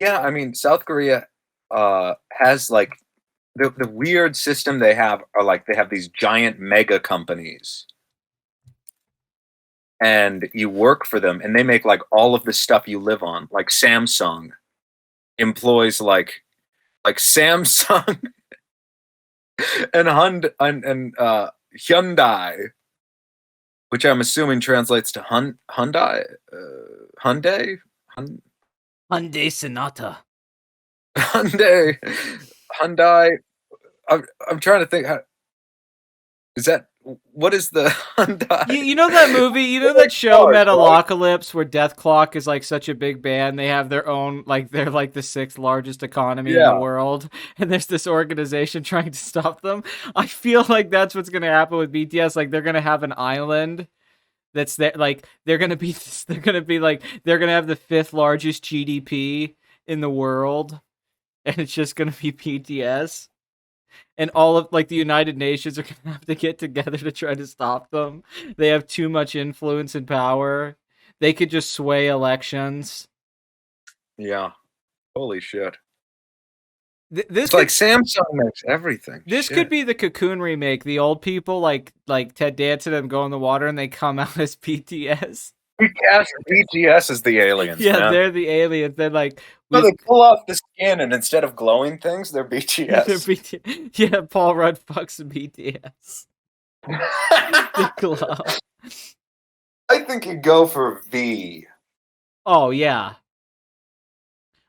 Yeah, I mean, South Korea has like the weird system they have are like they have these giant mega companies. And you work for them and they make like all of the stuff you live on. Like Samsung employs like Samsung and Hyundai, which I'm assuming translates to Hyundai, Hyundai, Hyundai Sonata. Hyundai. I'm trying to think. What is the Hyundai? You know that movie? You know that show Metalocalypse, where Death Clock is like such a big band? They have their own, like they're like the 6th largest economy in the world, and there's this organization trying to stop them. I feel like that's what's gonna happen with BTS. Like they're gonna have an island that's there. Like they're gonna have the 5th largest GDP in the world, and it's just gonna be BTS. And all of like the United Nations are gonna have to get together to try to stop them. They have too much influence and power. They could just sway elections. Yeah. Holy shit. This like Samsung makes everything. This could be the Cocoon remake. The old people like Ted Danson and go in the water and they come out as BTS. We cast BTS as the aliens. Yeah, man. they're the aliens. They're like so they pull off the skin and instead of glowing things, they're BTS. Yeah, Paul Rudd fucks BTS. The glow. I think you go for V. Oh yeah.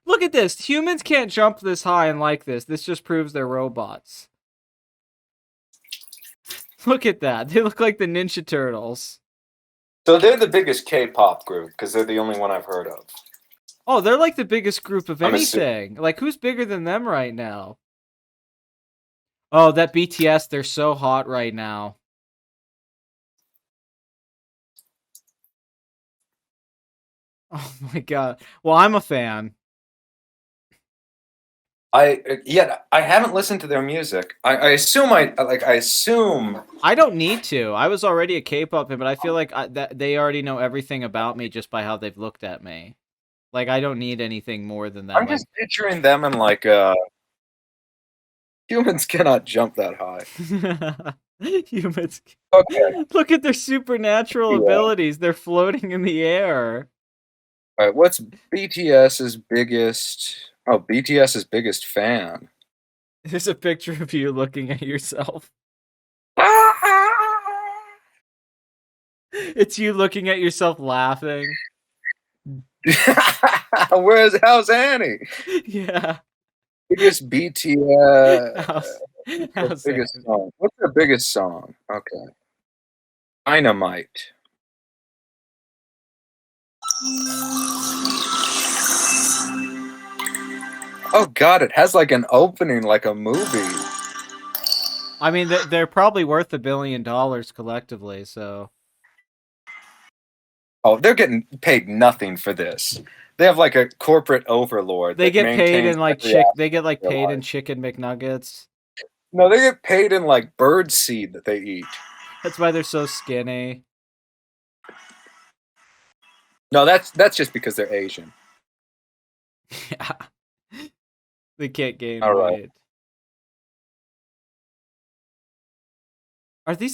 Look at this. Humans can't jump this high and like this. This just proves they're robots. Look at that. They look like the Ninja Turtles. So they're the biggest K-pop group because they're the only one I've heard of. Oh, they're like the biggest group of I'm assuming. anything. Like, who's bigger than them right now? Oh, that BTS, they're so hot right now. Oh my god. Well, I'm a fan. I haven't listened to their music. I assume I assume. I don't need to. I was already a K-pop fan, but I feel like that they already know everything about me just by how they've looked at me. Like, I don't need anything more than that. I'm Like, just picturing them in like humans cannot jump that high. humans. Okay. Look at their supernatural Yeah. abilities. They're floating in the air. All right. What's BTS's biggest? Oh, BTS's biggest fan. There's a picture of you looking at yourself. It's you looking at yourself laughing. How's Annie? Yeah. Biggest BTS. How's Biggest that? song. What's their biggest song? Okay. Dynamite. Oh god, it has like an opening like a movie. I mean, they're probably worth $1 billion collectively, so. Oh, they're getting paid nothing for this. They have like a corporate overlord. They that get paid maintains in like every aspect they get like of their paid in life. chicken McNuggets. No, they get paid in like bird seed that they eat. That's why they're so skinny. No, that's just because they're Asian. Yeah. They can't gain All right. weight. Are they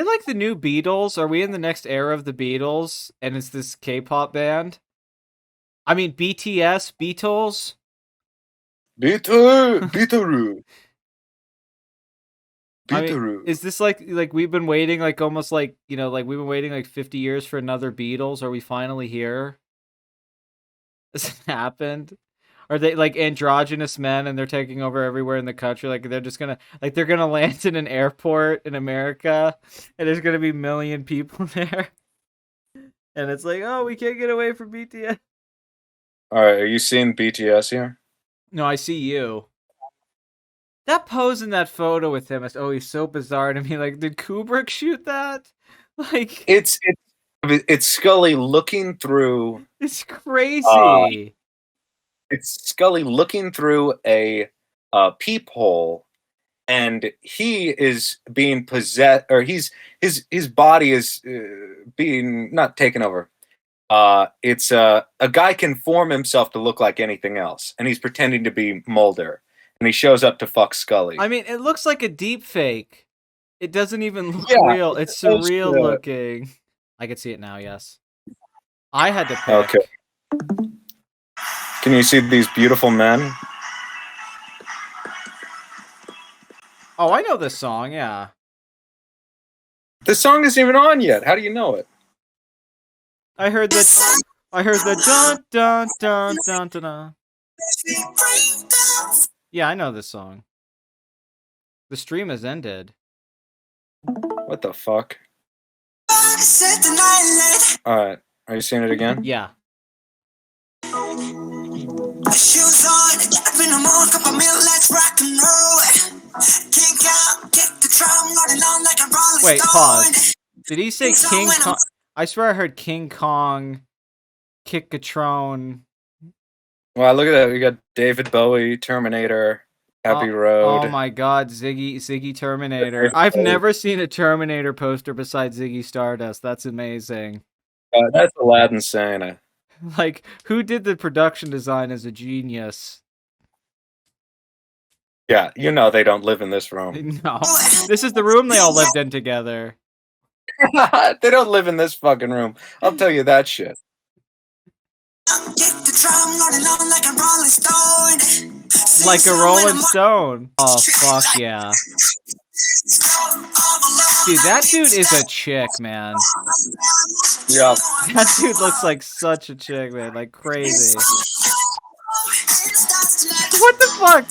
like the new Beatles? Are we in the next era of the Beatles and it's this K-pop band? I mean BTS, Beatles? Beetaroo. I mean, is this like we've been waiting like almost like, you know, like we've been waiting like 50 years for another Beatles? Are we finally here? Has it happened? Are they like androgynous men and they're taking over everywhere in the country? Like they're gonna land in an airport in America and there's gonna be a million people there. And it's like, oh, we can't get away from BTS. All right, are you seeing BTS here? No, I see you. That pose in that photo with him is always so bizarre to me. Like, did Kubrick shoot that? Like, It's Scully looking through. it's crazy. It's Scully looking through a peephole, and he is being possessed, or his body is being not taken over. It's a guy can form himself to look like anything else, and he's pretending to be Mulder, and he shows up to fuck Scully. I mean, it looks like a deep fake. It doesn't even look Yeah, real. It's surreal looking. I can see it now, yes. I had to pick. Okay. Can you see these beautiful men? Oh, I know this song, yeah. The song isn't even on yet. How do you know it? I heard the dun dun dun dun dun dun. Yeah, I know this song. The stream has ended. What the fuck? Alright. Are you seeing it again? Yeah. Wait, pause. Did he say King Kong? I swear I heard King Kong, Kick-a-trone. Wow, look at that. We got David Bowie, Terminator, Happy Road. Oh my god, Ziggy Terminator. I've never seen a Terminator poster besides Ziggy Stardust. That's amazing. That's Aladdin Santa. Like, who did the production design is a genius. Yeah, you know they don't live in this room. No. This is the room they all lived in together. They don't live in this fucking room. I'll tell you that shit. Like a Rolling Stone. Oh, fuck yeah. Dude, that dude is a chick, man. Yeah. That dude looks like such a chick, man. Like, crazy. What the fuck?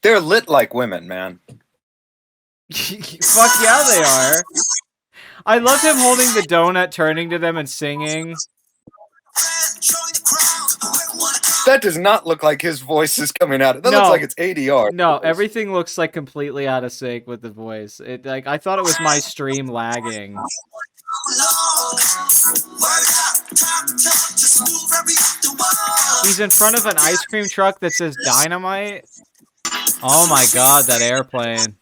They're lit like women, man. Fuck yeah, they are. I love him holding the donut, turning to them and singing. That does not look like his voice is coming out. That looks like No, it's ADR. no, everything looks like completely out of sync with the voice. It like I thought it was my stream lagging. He's in front of an ice cream truck that says Dynamite. Oh my god, that airplane.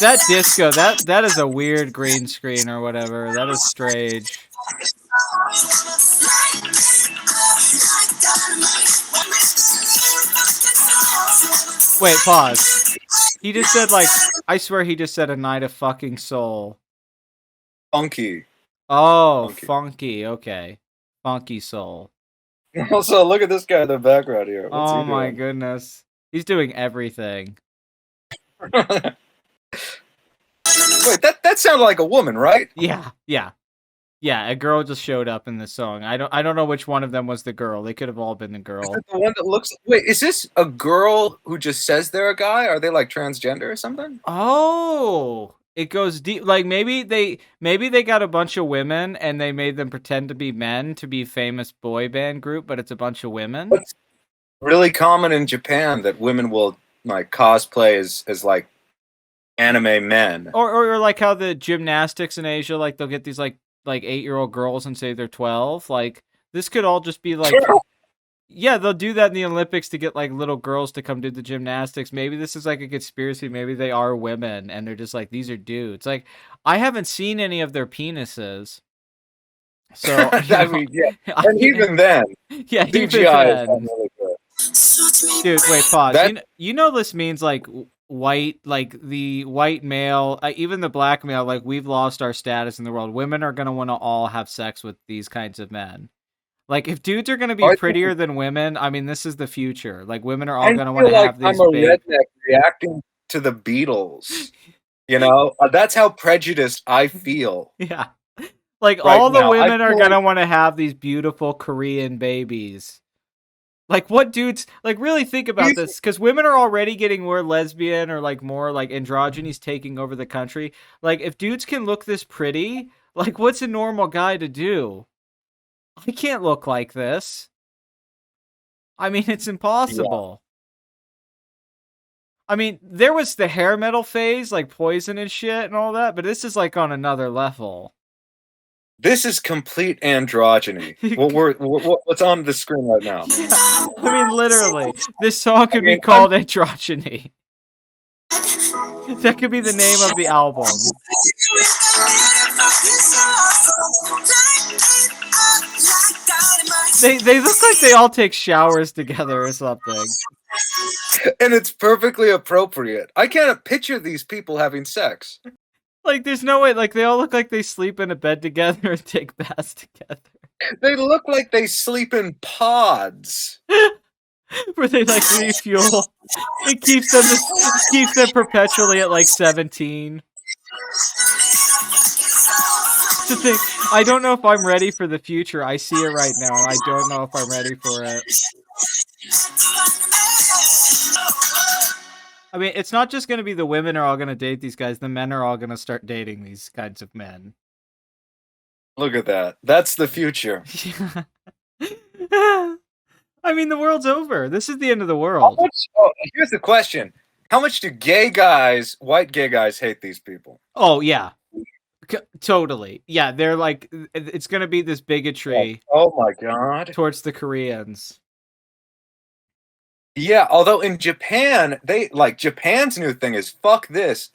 That disco, that is a weird green screen or whatever. That is strange. Wait, pause. He just said like, I swear he just said a night of fucking soul. Funky. Oh, funky. Okay. Funky soul. Also, look at this guy in the background here. What's Oh he my doing? goodness. He's doing everything. Wait, that sounded like a woman, right? Yeah, yeah. Yeah, a girl just showed up in the song. I don't know which one of them was the girl. They could have all been the girl. Is it the one that looks? Wait, is this a girl who just says they're a guy? Are they like transgender or something? Oh, it goes deep. Like maybe they got a bunch of women and they made them pretend to be men to be famous boy band group, but it's a bunch of women. It's really common in Japan that women will like cosplay as like anime men. Or like how the gymnastics in Asia, like they'll get these like 8-year-old girls and say they're 12. Like this could all just be like, yeah, they'll do that in the Olympics to get like little girls to come do the gymnastics. Maybe this is like a conspiracy. Maybe they are women and they're just like, these are dudes. Like I haven't seen any of their penises. So I mean, yeah, and even then, yeah, CGI even is then. not really good. Dude, wait, pause. That- You know this means like white, like the white male, even the black male, like we've lost our status in the world. Women are gonna want to all have sex with these kinds of men. Like if dudes are gonna be I prettier than women, I mean this is the future. Like women are all I gonna want feel to like have I'm these a big. redneck reacting to the Beatles. You know, that's how prejudiced I feel Yeah, like right all the now. I women are feel gonna like want to have these beautiful Korean babies. Like what dudes like really think about these this because women are already getting more lesbian or like more like androgyny's taking over the country. Like if dudes can look this pretty, like what's a normal guy to do? I can't look like this. I mean, it's yeah. impossible. I mean, there was the hair metal phase, like Poison and shit and all that, but this is like on another level. This is complete androgyny. What's on the screen right now? Yeah, I mean, literally, this song I could be mean, I'm called Androgyny. That could be the name of the album. They look like they all take showers together or something. and it's perfectly appropriate. I can't picture these people having sex. Like, there's no way. Like, they all look like they sleep in a bed together and take baths together. They look like they sleep in pods. Where they like refuel. It keeps them perpetually at like 17. The thing, I don't know if I'm ready for the future. I see it right now, and I don't know if I'm ready for it. I mean, it's not just going to be the women are all going to date these guys. The men are all going to start dating these kinds of men. Look at that. That's the future. I mean, the world's over. This is the end of the world. Here's the question. How much do gay guys, white gay guys, hate these people? Oh, yeah. Totally. Yeah, they're like, it's going to be this bigotry Oh my god. towards the Koreans. Yeah, although in Japan, Japan's new thing is fuck this.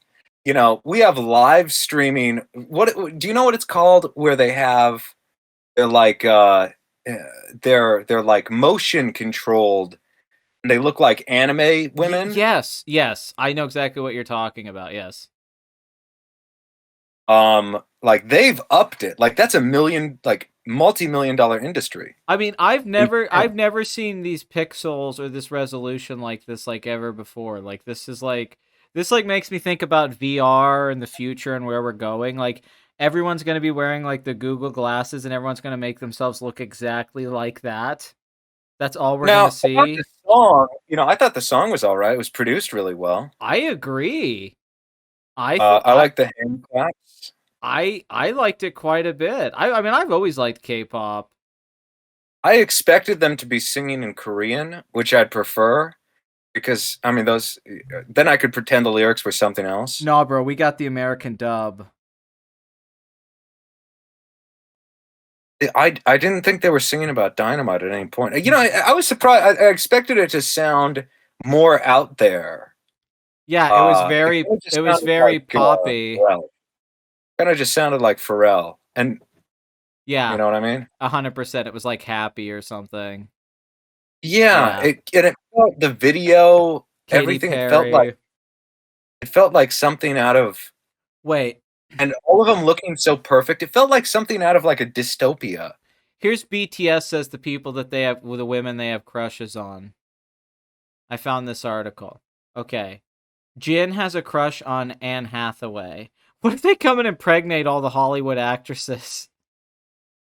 You know, we have live streaming. What do you know what it's called? Where they're like they're like motion controlled and they look like anime women. Yes. I know exactly what you're talking about. Yes. Like they've upped it. Like that's a multi-million-dollar industry. I mean, I've never seen these pixels or this resolution like this like ever before. Like this makes me think about VR and the future and where we're going. Like everyone's going to be wearing like the Google glasses and everyone's going to make themselves look exactly like that. That's all we're going to see. About the song, I thought the song was all right. It was produced really well. I agree. I think I like the hand claps. I liked it quite a bit. I mean, I've always liked K-pop. I expected them to be singing in Korean, which I'd prefer because I mean those. Then I could pretend the lyrics were something else. No, bro, we got the American dub. I didn't think they were singing about dynamite at any point. You know, I was surprised. I expected it to sound more out there. Yeah, it was It very kind of just it was sounded very like poppy. Pharrell. Kind of just sounded like Pharrell, and you Yeah, know what I mean? 100%. It was like Happy or something. Yeah, Yeah. it felt the video, Katy everything. It felt like something out of, Wait, and all of them looking so perfect. It felt like something out of like a dystopia. here's BTS says the people that they have, the women they have crushes on. I found this article. Okay. Jin has a crush on Anne Hathaway. What if they come and impregnate all the Hollywood actresses?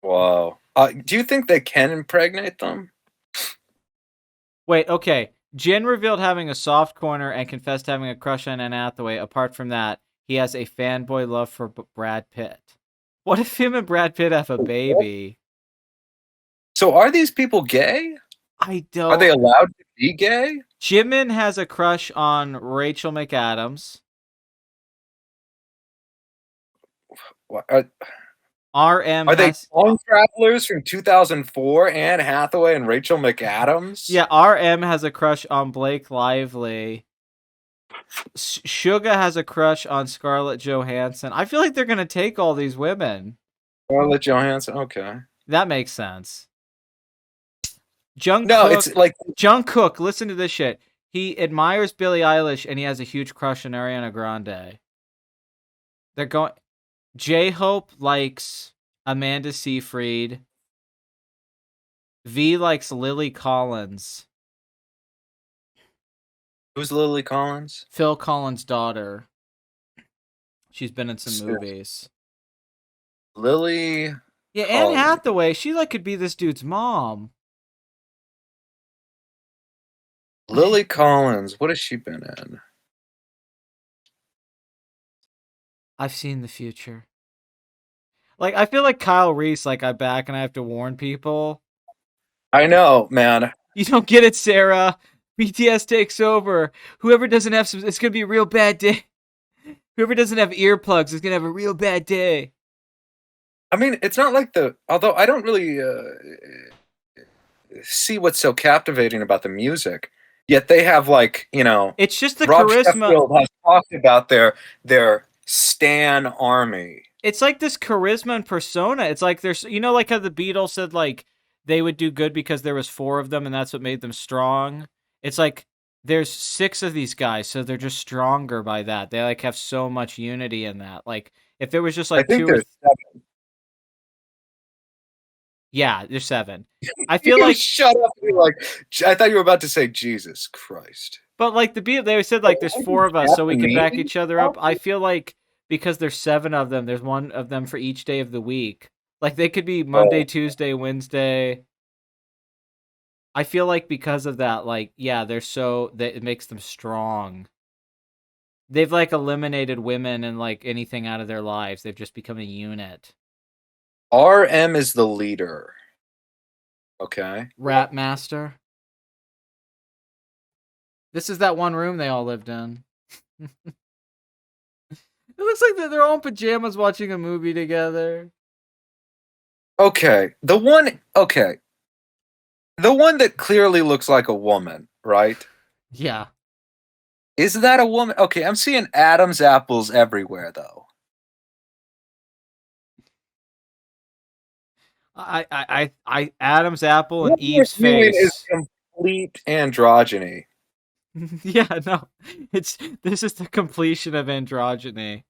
Wow. Do you think they can impregnate them? Wait, okay. Jin revealed having a soft corner and confessed having a crush on Anne Hathaway. Apart from that, he has a fanboy love for Brad Pitt. What if him and Brad Pitt have a baby? So are these people gay? I Are they don't. allowed to be gay? Jimin has a crush on Rachel McAdams. RM Are they has time travelers from 2004? Anne Hathaway and Rachel McAdams? yeah. RM has a crush on Blake Lively. Suga has a crush on Scarlett Johansson. I feel like they're gonna take all these women. Scarlett Johansson. Okay. That makes sense. No, it's like Jungkook, listen to this shit. He admires Billie Eilish and he has a huge crush on Ariana Grande. They're going. J-Hope likes Amanda Seyfried. V likes Lily Collins. who's Lily Collins? Phil Collins' daughter. She's been in some movies. Lily. Yeah, Anne Hathaway. She like could be this dude's mom. Lily Collins. What has she been in? I've seen the future. Like I feel like Kyle Reese. Like I'm back and I have to warn people. I know, man. You don't get it, Sarah. BTS takes over. Whoever doesn't have some, it's gonna be a real bad day. Whoever doesn't have earplugs is gonna have a real bad day. I mean, it's not like although I don't really see what's so captivating about the music. Yet they have like, It's just the Rob charisma. Sheffield has talked about their stan army. It's like this charisma and persona. It's like there's, like how the Beatles said like they would do good because there was 4 of them and that's what made them strong. It's like there's 6 of these guys, so they're just stronger by that. They like have so much unity in that. Like if there was just I like think 2 or there's 7. yeah, there's 7. I feel like Shut up. I thought you were about to say Jesus Christ. but like the Beatles, they said like there's 4 of us, so we can back each other up. I feel like because there's 7 of them, there's 1 of them for each day of the week. Like they could be Monday, Tuesday, Wednesday. I feel like because of that, like yeah, that it makes them strong. They've like eliminated women and like anything out of their lives. They've just become a unit. RM is the leader. Okay. Rap master. This is that one room they all lived in. It looks like they're all in pajamas watching a movie together. Okay. The one that clearly looks like a woman, right? Yeah. Is that a woman? Okay, I'm seeing Adam's apples everywhere though. I Adam's apple and What we're Eve's viewing is face. complete androgyny. Yeah, no. This is the completion of androgyny.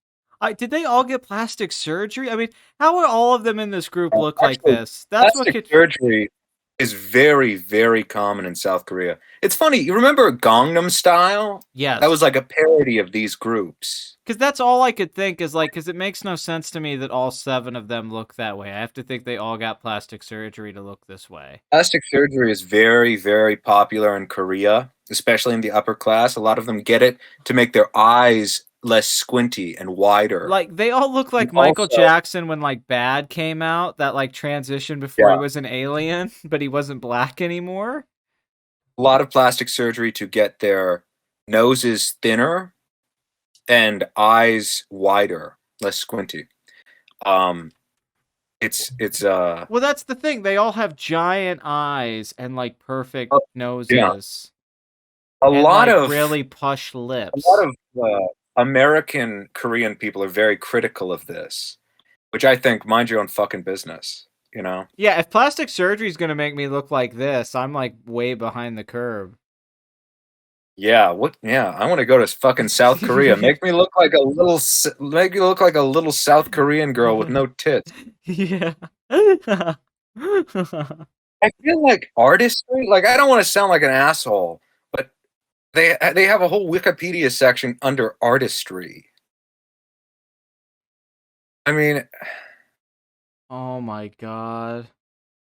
Did they all get plastic surgery? I mean, how are all of them in this group look like Actually, this? That's what plastic surgery is very, very common in South Korea. It's funny. You remember Gangnam Style? yes. That was like a parody of these groups. Because that's all I could think is like, because it makes no sense to me that all 7 of them look that way. I have to think they all got plastic surgery to look this way. Plastic surgery is very, very popular in Korea, especially in the upper class. A lot of them get it to make their eyes less squinty and wider. Like they all look And like Michael also, Jackson when like Bad came out, that like transition before he yeah, was an alien, but he wasn't black anymore. a lot of plastic surgery to get their noses thinner and eyes wider, less squinty. Um, it's Well, that's the thing. They all have giant eyes and like perfect uh, yeah, noses a and lot like of really plush a lot lips. of American Korean people are very critical of this, which I think mind your own fucking business. You know? Yeah, if plastic surgery is gonna make me look like this, I'm like way behind the curve. Yeah. What? Yeah. I want to go to fucking South Korea. Make me look like a little. Make me look like a little South Korean girl with no tits. Yeah. I feel like artistry. Like I don't want to sound like an asshole, but they have a whole Wikipedia section under artistry. I mean, Oh my god.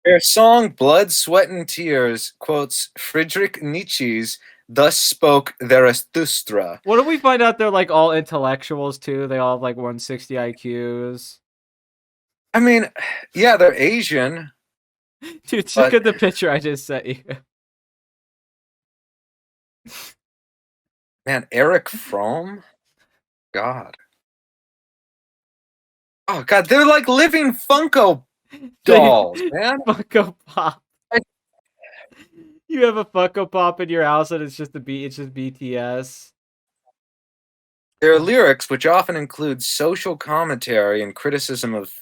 their song "Blood, Sweat, and Tears" quotes Friedrich Nietzsche's "Thus spoke Zarathustra." What if we find out they're like all intellectuals too? They all have like 160 IQs. I mean, yeah, they're Asian, Dude, look but at the picture I just sent you. man, Eric Fromm, God, oh God, they're like living Funko They dolls, man. Funko Pop. I- You have a Funko Pop in your house and it's just BTS. Their lyrics, which often include social commentary and criticism of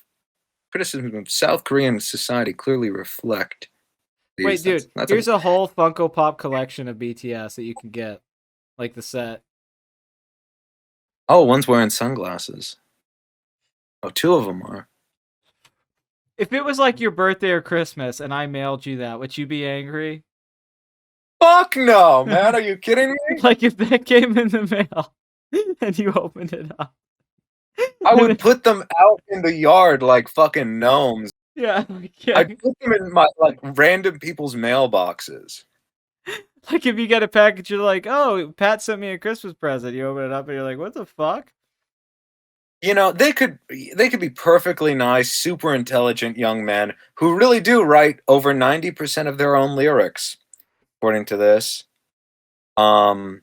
South Korean society, clearly reflect Wait, these. dude, That's a here's a whole Funko Pop collection of BTS that you can get. Like the set. oh, one's wearing sunglasses. Oh, two of them are. If it was like your birthday or Christmas and I mailed you that, would you be angry? Fuck no, man. Are you kidding me? Like if that came in the mail and you opened it up. I would put them out in the yard like fucking gnomes. Yeah, like, yeah. I'd put them in my like random people's mailboxes. Like if you get a package, you're like, oh, Pat sent me a Christmas present. You open it up and you're like, what the fuck? You know, they could be perfectly nice, super intelligent young men who really do write over 90% of their own lyrics, according to this. Um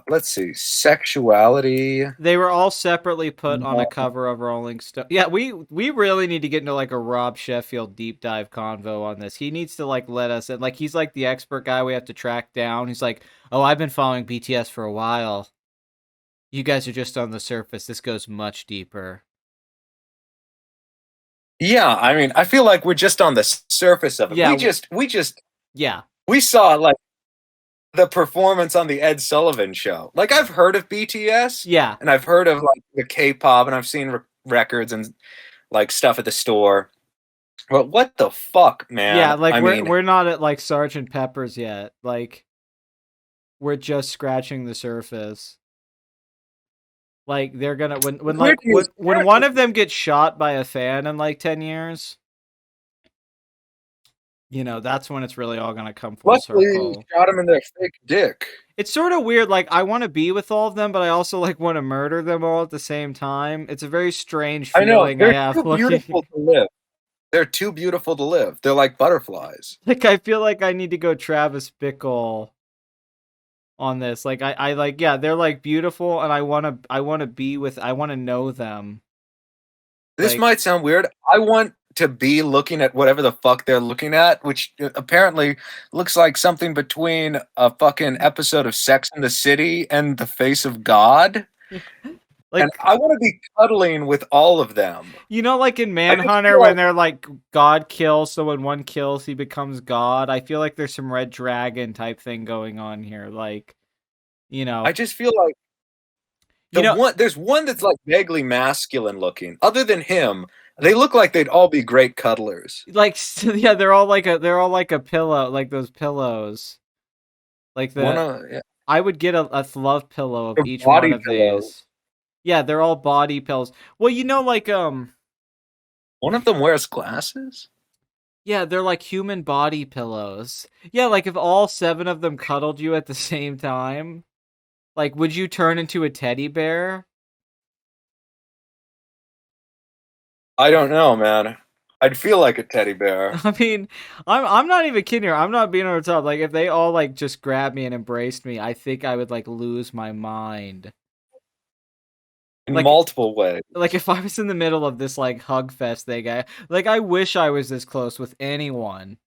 let's see. Sexuality. They were all separately put on a No. cover of Rolling Stone. Yeah, we really need to get into like a Rob Sheffield deep dive convo on this. He needs to like let us, and like he's like the expert guy we have to track down. He's like, oh, I've been following BTS for a while. You guys are just on the surface. This goes much deeper. Yeah, I mean, I feel like we're just on the surface of it. Yeah, yeah, We saw like the performance on the Ed Sullivan show. Like I've heard of BTS yeah, and I've heard of like the K-pop and I've seen records and like stuff at the store. But what the fuck, yeah. man? Like I mean, we're not at like Sergeant Pepper's yet. Like we're just scratching the surface. Like they're gonna when like Whitney is when one of them gets shot by a fan in like 10 years, you know, that's when it's really all gonna come full luckily circle. shot him in their fake dick. It's sort of weird, like I want to be with all of them, but I also like want to murder them all at the same time. It's a very strange I know, feeling I they're have too looking. beautiful to live. They're too beautiful to live. They're like butterflies. Like I feel like I need to go Travis Bickle on this. Like I like yeah, they're like beautiful and I wanna be with I wanna know them. This Like might sound weird. I want to be looking at whatever the fuck they're looking at, which apparently looks like something between a fucking episode of Sex in the City and The Face of God. And like I want to be cuddling with all of them. you know, like in I just Manhunter, feel when like, they're like God kills, so when one kills, he becomes God. I feel like there's some Red Dragon type thing going on here. Like, you I know, just feel like you know, there's one that's like vaguely masculine looking. Other than him, they look like they'd all be great cuddlers. like yeah, they're all like a pillow, like those pillows. Like One the of yeah, I would get a love pillow of they're each one body of pillows. these. Yeah, they're all body pillows. Well, you know, like One of them wears glasses. Yeah, they're like human body pillows. Yeah, like if all 7 of them cuddled you at the same time, like would you turn into a teddy bear? I don't know, man. I'd feel like a teddy bear. I mean, I'm not even kidding here. I'm not being over the top. Like if they all like just grabbed me and embraced me, I think I would like lose my mind. In Like multiple ways. like if I was in the middle of this like hug fest thing, I wish I was this close with anyone.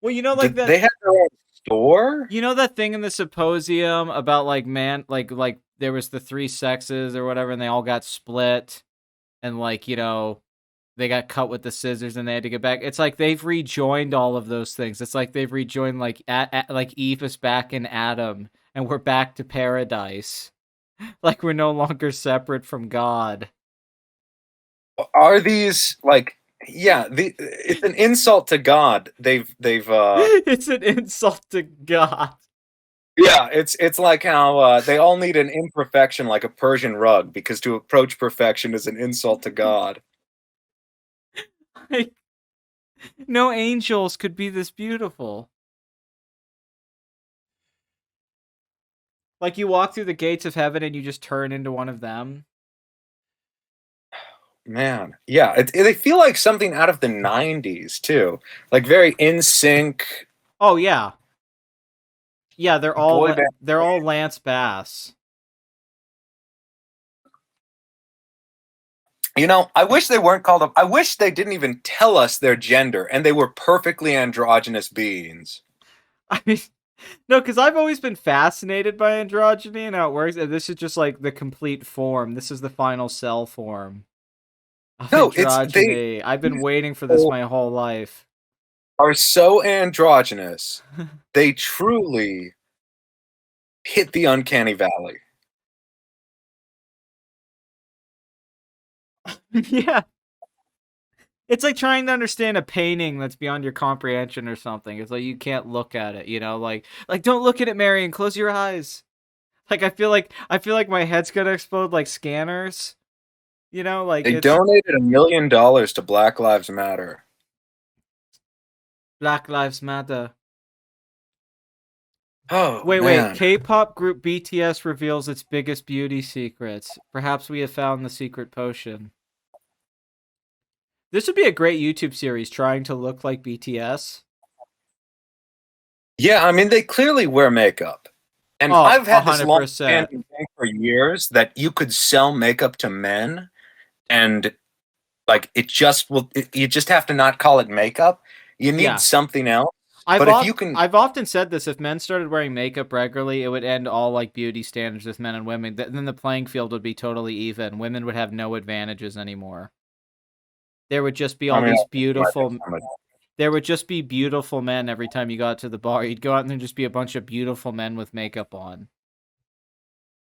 Well, Did they have their own store? you know that thing in the symposium about like man like there was the 3 sexes or whatever and they all got split and like, they got cut with the scissors and they had to get back. It's like they've rejoined all of those things. It's like they've rejoined like like Eve is back in Adam and we're back to paradise. Like we're no longer separate from God. Are these like yeah, it's an insult to God. They've It's an insult to God. yeah, it's like how they all need an imperfection like a Persian rug because to approach perfection is an insult to God. Like, no angels could be this beautiful. Like you walk through the gates of heaven and you just turn into one of them. Man, yeah, they feel like something out of the '90s too, like very in sync Oh yeah. Yeah, boy band. they're all Lance Bass. You know, I wish they weren't called up. I wish they didn't even tell us their gender, and they were perfectly androgynous beings. I mean, no, because I've always been fascinated by androgyny and how it works, and this is just like the complete form. This is the final cell form of No, it's androgyny. I've been waiting for this my whole life. are so androgynous. They truly hit the uncanny valley. Yeah. It's like trying to understand a painting that's beyond your comprehension or something. It's like you can't look at it, like don't look at it, Marion. Close your eyes. Like I feel like my head's gonna explode like scanners. Like They it's donated $1 million to Black Lives Matter. Black Lives Matter. Oh Wait. man. K-pop group BTS reveals its biggest beauty secrets. Perhaps we have found the secret potion. This would be a great YouTube series trying to look like BTS. Yeah, I mean they clearly wear makeup. And Oh, I've had this long 100%. standing thing for years that you could sell makeup to men and like you just have to not call it makeup. You need Yeah. something else. I've But if you can I've often said this: if men started wearing makeup regularly, it would end all like beauty standards with men and women. Then the playing field would be totally even. Women would have no advantages anymore. There would just be I all mean these beautiful. There would just be beautiful men every time you got to the bar. You'd go out and there'd just be a bunch of beautiful men with makeup on.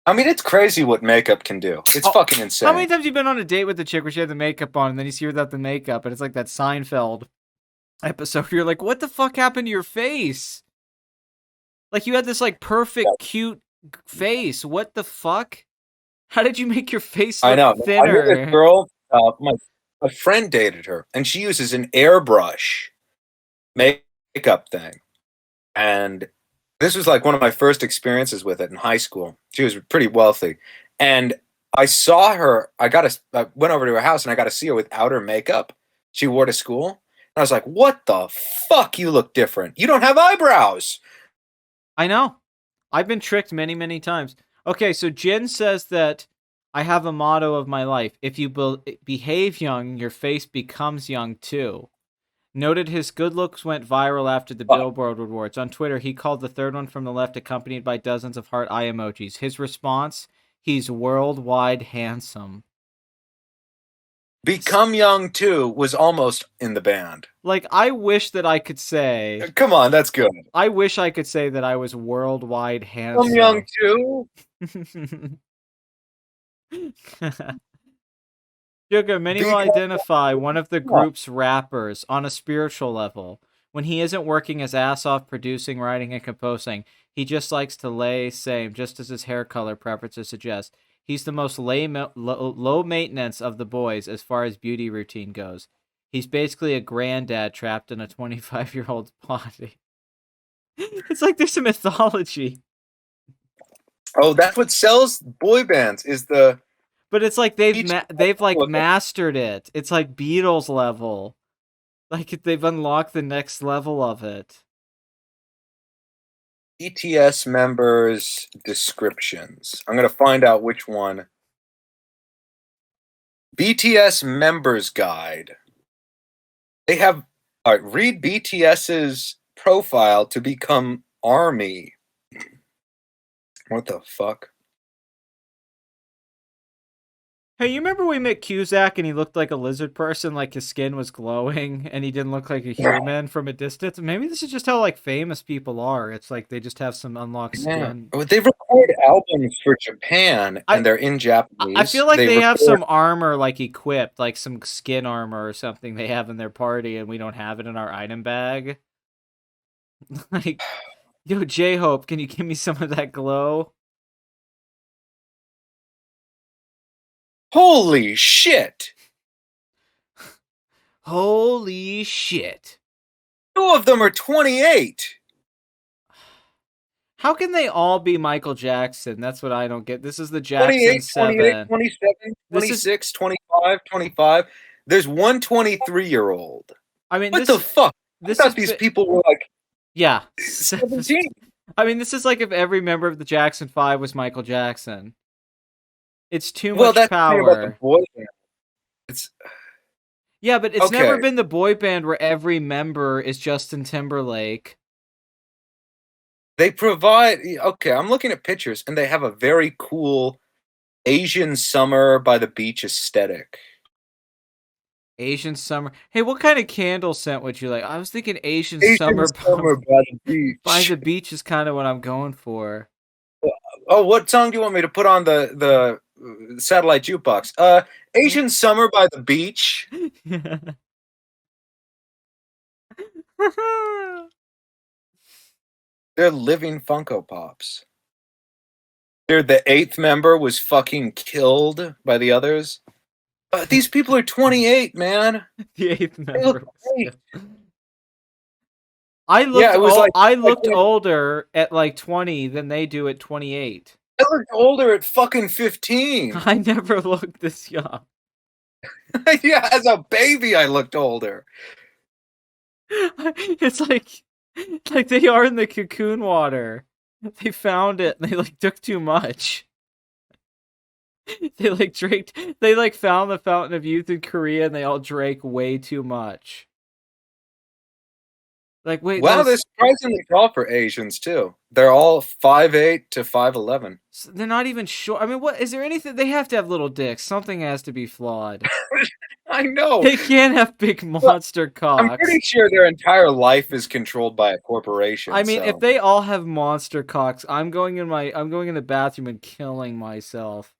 it's crazy what makeup can do. It's Oh, fucking insane. How many times have you been on a date with the chick where she had the makeup on, and then you see her without the makeup, and it's like that Seinfeld episode where you're like, what the fuck happened to your face? Like you had this like perfect, cute face. What the fuck? How did you make your face I look know. I knew this thinner? girl, my friend dated her, and she uses an airbrush makeup thing. And this was like one of my first experiences with it in high school. She was pretty wealthy. And I saw her, I went over to her house and I got to see her without her makeup. She wore to school. And I was like, what the fuck? You look different. You don't have eyebrows. I know. I've been tricked many, many times. Okay, so Jin says that I have a motto of my life. If you behave young, your face becomes young too. Noted his good looks went viral after the Fuck. Billboard Awards. On Twitter, he called the third one from the left, accompanied by dozens of heart eye emojis. His response: he's worldwide handsome. Become Young too was almost in the band. Like, I wish that I could say... Come on, that's good. I wish I could say that I was worldwide handsome. Become Young too? Sugar, many will identify one of the group's rappers on a spiritual level. When he isn't working his ass off producing, writing, and composing, he just likes to lay same, just as his hair color preferences suggest. He's the most low maintenance of the boys as far as beauty routine goes. He's basically a granddad trapped in a 25-year-old's body. It's like there's some mythology. Oh, that's what sells boy bands is the. But it's like they've Each- like mastered it. It's like Beatles level. Like they've unlocked the next level of it. BTS members descriptions. I'm gonna find out which one. BTS members guide. They have all right. Read BTS's profile to become ARMY. What the fuck? Hey, you remember we met Cusack and he looked like a lizard person, like his skin was glowing and he didn't look like a human from a distance? Maybe this is just how like famous people are. It's like they just have some unlocked Yeah. skin. They record albums for Japan and they're in Japanese. I feel like they have record- some armor like equipped, like some skin armor or something they have in their party and we don't have it in our item bag. Like, yo, J-Hope, can you give me some of that glow? Holy shit! Holy shit. 2 of them are 28. How can they all be Michael Jackson? That's what I don't get. This is the 28, Jackson 28, 7. 27, This is- 26, 25, 25. There's one 23-year-old. I mean, What the fuck? I this thought is these people were like yeah. 17. I mean, this is like if every member of the Jackson 5 was Michael Jackson. It's too Well, much that's the thing about the power. boy band. It's Yeah, but it's never Okay. been the boy band where every member is Justin Timberlake. they provide. Okay, I'm looking at pictures, and they have a very cool Asian summer by the beach aesthetic. Asian summer. Hey, what kind of candle scent would you like? I was thinking Asian Asian summer summer by the beach. by the beach is kind of what I'm going for. Oh, what song do you want me to put on the satellite jukebox? Asian summer by the beach. They're living Funko Pops. They're the 8th member was fucking killed by the others. These people are 28, man. The 8th They look member. great. I looked it was like- I looked like- older at like 20 than they do at 28. I looked older at fucking 15. I never looked this young. Yeah, as a baby, I looked older. It's like they are in the cocoon water. They found it and they like took too much. They like drank. They like found the fountain of youth in Korea and they all drank way too much. Like wait, Wow, they're those- surprisingly tall for Asians too. They're all 5'8" to 5'11". they're not even short. I mean, what is there anything? They have to have little dicks. Something has to be flawed. I know. They can't have big monster cocks. I'm pretty sure their entire life is controlled by a corporation. I mean, so. if they all have monster cocks, I'm going in the bathroom and killing myself.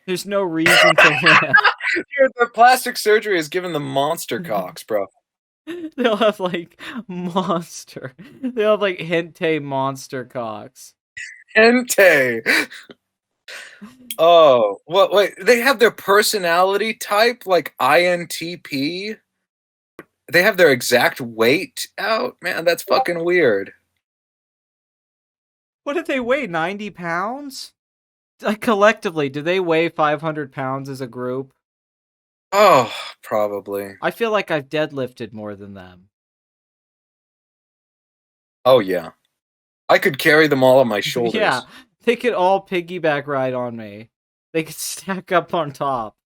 There's no reason to live. Dude, the plastic surgery has given them monster cocks, bro. They'll have like monster. They'll have like hentai monster cocks. Hente. Oh, well, wait. They have their personality type, like INTP. They have their exact weight out. Man, that's fucking weird. What did they weigh? 90 pounds? Like collectively, do they weigh 500 pounds as a group? Oh, probably. I feel like I've deadlifted more than them. Oh, yeah. I could carry them all on my shoulders. Yeah, they could all piggyback ride on me. They could stack up on top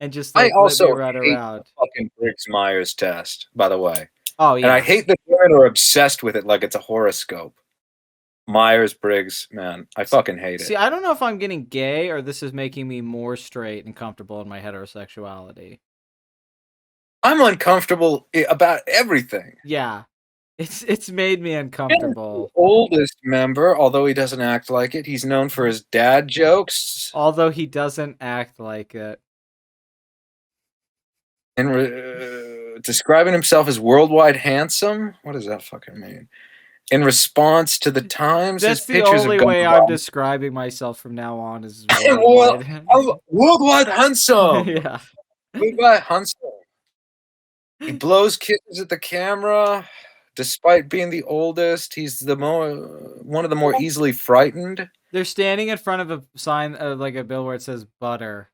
and just like, I also let me ride hate around. fucking Briggs-Myers test, by the way. Oh yeah, And I hate that women are obsessed with it like it's a horoscope. Myers-Briggs, man, I fucking hate See, it. I don't know if I'm getting gay or this is making me more straight and comfortable in my heterosexuality. I'm uncomfortable about everything. Yeah, it's made me uncomfortable. Oldest member, although he doesn't act like it, he's known for his dad jokes Although he doesn't act like it. and describing himself as worldwide handsome. What does that fucking mean? in response to the times his That's the pictures have only gone way I'm wrong. describing myself from now on is Well, worldwide. worldwide handsome. Yeah. Worldwide handsome. He blows kisses at the camera. Despite being the oldest, he's one of the more easily frightened. They're standing in front of a sign, like a billboard that says butter.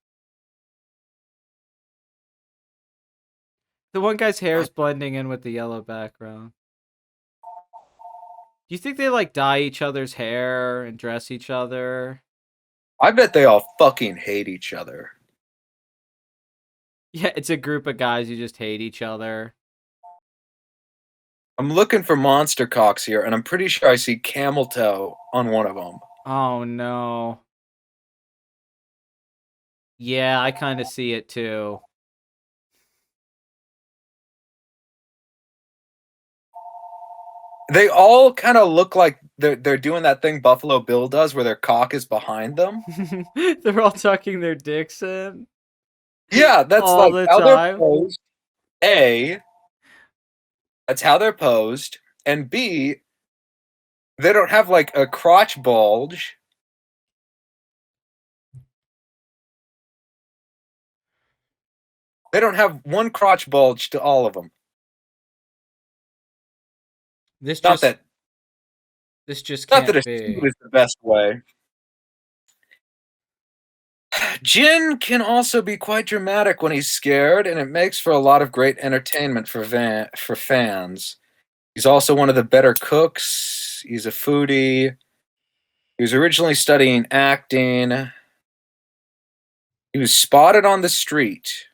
The one guy's hair is blending in with the yellow background. Do you think they like dye each other's hair and dress each other? I bet they all fucking hate each other. Yeah, it's a group of guys who just hate each other. I'm looking for monster cocks here, and I'm pretty sure I see camel toe on one of them. Oh no. Yeah, I kind of see it too. They all kind of look like they're doing that thing Buffalo Bill does, where their cock is behind them. They're all tucking their dicks in. Yeah, that's all like the how they're time. posed. A, that's how they're posed, and B, they don't have like a crotch bulge. They don't have one crotch bulge to all of them. This Not just that a can't suit be. is the best way. Jin can also be quite dramatic when he's scared, and it makes for a lot of great entertainment for fans. He's also one of the better cooks. He's a foodie. He was originally studying acting. He was spotted on the street.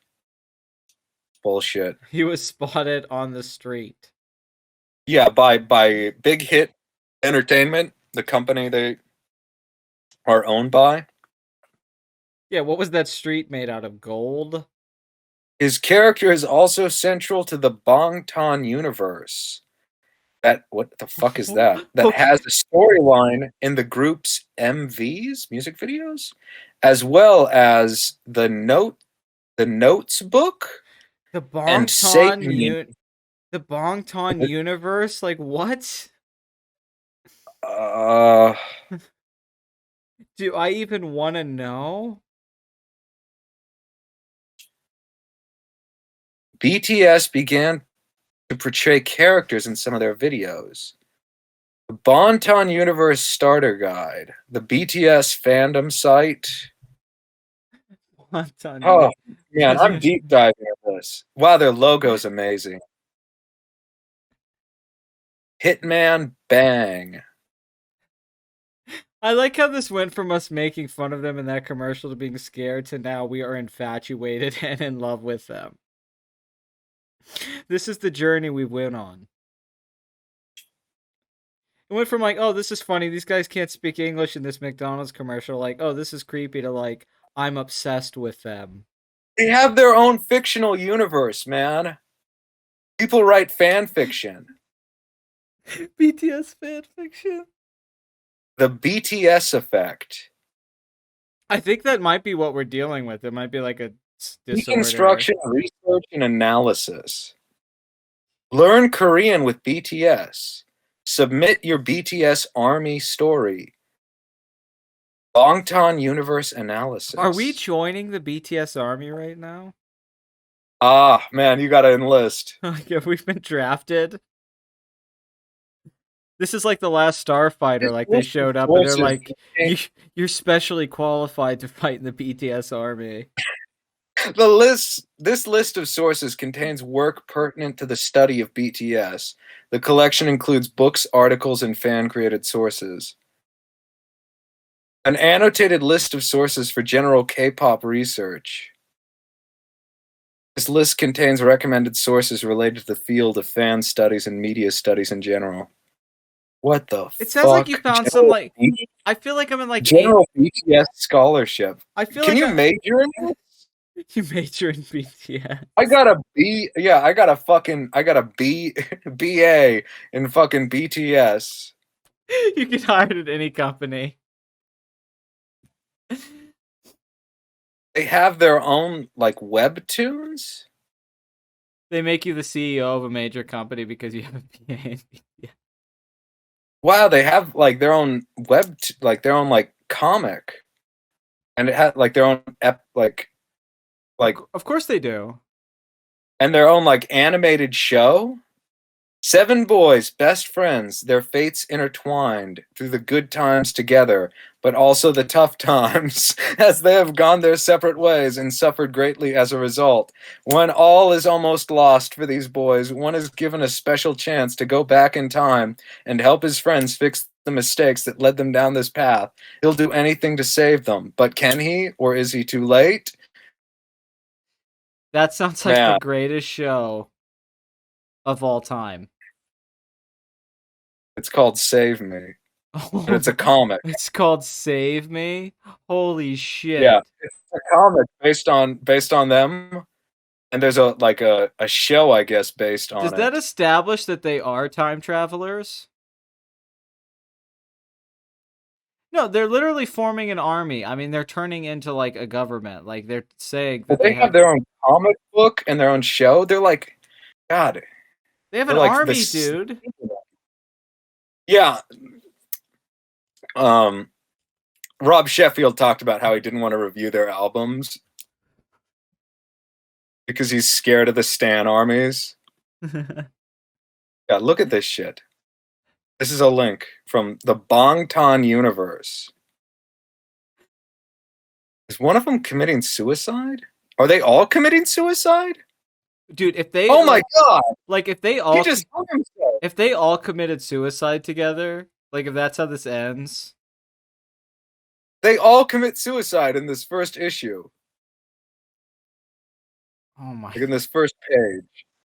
Bullshit. He was spotted on the street. Yeah, by Big Hit Entertainment, the company they are owned by. Yeah, what was that street made out of? Gold? His character is also central to the Bangtan universe. What the fuck is that? That Okay. has a storyline in the group's MVs, music videos, as well as the notes book The and the Bangtan universe? Like what? uh Do I even want to know? BTS began to portray characters in some of their videos. The Bonton Universe Starter Guide, the BTS fandom site. Bangtan Oh man, I'm universe. deep diving into this. Wow, their logo's amazing. Hitman Bang. I like how this went from us making fun of them in that commercial to being scared to now we are infatuated and in love with them. This is the journey we went on. It went from like, oh, this is funny, these guys can't speak English in this McDonald's commercial, like, oh, this is creepy, to like, I'm obsessed with them. They have their own fictional universe, man. People write fan fiction. BTS fanfiction? The BTS effect. I think that might be what we're dealing with. It might be like a disorder. Deconstruction, research, and analysis. Learn Korean with BTS. Submit your BTS Army story. Bangtan Universe analysis. Are we joining the BTS army right now? Ah, man, you gotta enlist. Have we been drafted? This is like the last Starfighter, like they showed up and they're like, you're specially qualified to fight in the BTS army. This list of sources contains work pertinent to the study of BTS. The collection includes books, articles, and fan-created sources. An annotated list of sources for general K-pop research. This list contains recommended sources related to the field of fan studies and media studies in general. What the fuck? It sounds like you found some like. I feel like I'm in like general BTS scholarship. I feel Can like you major in this? You major in BTS. I got a B. Yeah, I got a B BA in fucking BTS. You get hired at any company. They have their own like webtoons. They make you the CEO of a major company because you have a BA in BTS. Wow, they have like their own like their own like comic, and it had like their own like Of course they do. and their own like animated show. 7 boys, best friends, their fates intertwined through the good times together, but also the tough times, as they have gone their separate ways and suffered greatly as a result. When all is almost lost for these boys, one is given a special chance to go back in time and help his friends fix the mistakes that led them down this path. He'll do anything to save them, but can he, or is he too late? That sounds like the Man, greatest show of all time. it's called Save Me, and it's a comic. It's called Save Me. Holy shit. Yeah, it's a comic based on them, and there's a show, I guess, based Does on that it. establish that they are time travelers? No, they're literally forming an army. I mean, they're turning into like a government. Like they're saying But that they they have have their own comic book and their own show. They're like, God, an they're like army, this. dude. Yeah. Um, Rob Sheffield talked about how he didn't want to review their albums because he's scared of the Stan armies. Yeah, look at this shit. This is a link from the Bangtan universe. Is one of them committing suicide? Are they all committing suicide? Dude, if they Oh my god! like if they He all just hung himself. if they all committed suicide together, like if that's how this ends. They all commit suicide in this first issue. Oh my. Like in this first page.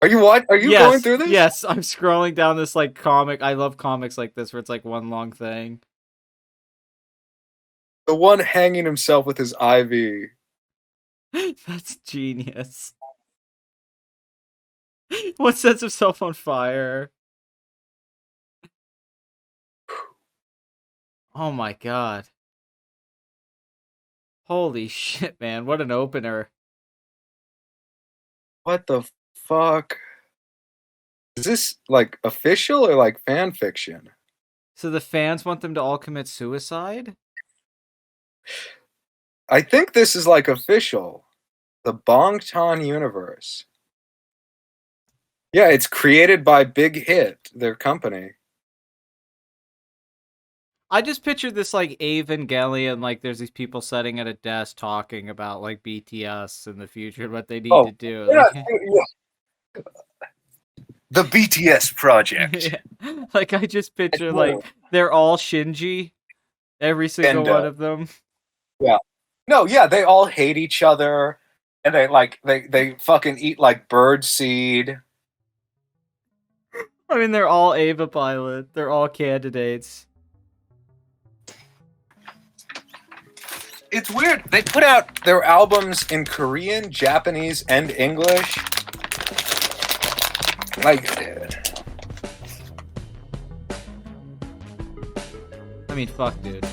Are you what? Are you going through this? Yes, I'm scrolling down this like comic. I love comics like this where it's like one long thing. The one hanging himself with his IV. That's genius. What sets himself on fire? Oh my god. Holy shit, man. What an opener. What the fuck? Is this like official or like fan fiction? So the fans want them to all commit suicide? I think this is like official. The Bangtan universe. Yeah, it's created by Big Hit, their company. I just pictured this like Evangelion, like there's these people sitting at a desk talking about like BTS in the future, what they need to do. Yeah, Like, yeah. The BTS project. yeah. Like I just picture It's like they're all Shinji, every single And, one of them. Yeah. No, yeah, they all hate each other, and they fucking eat like bird seed. I mean, they're all Ava Pilot. They're all candidates. It's weird. They put out their albums in Korean, Japanese, and English. Like, I mean, fuck, dude.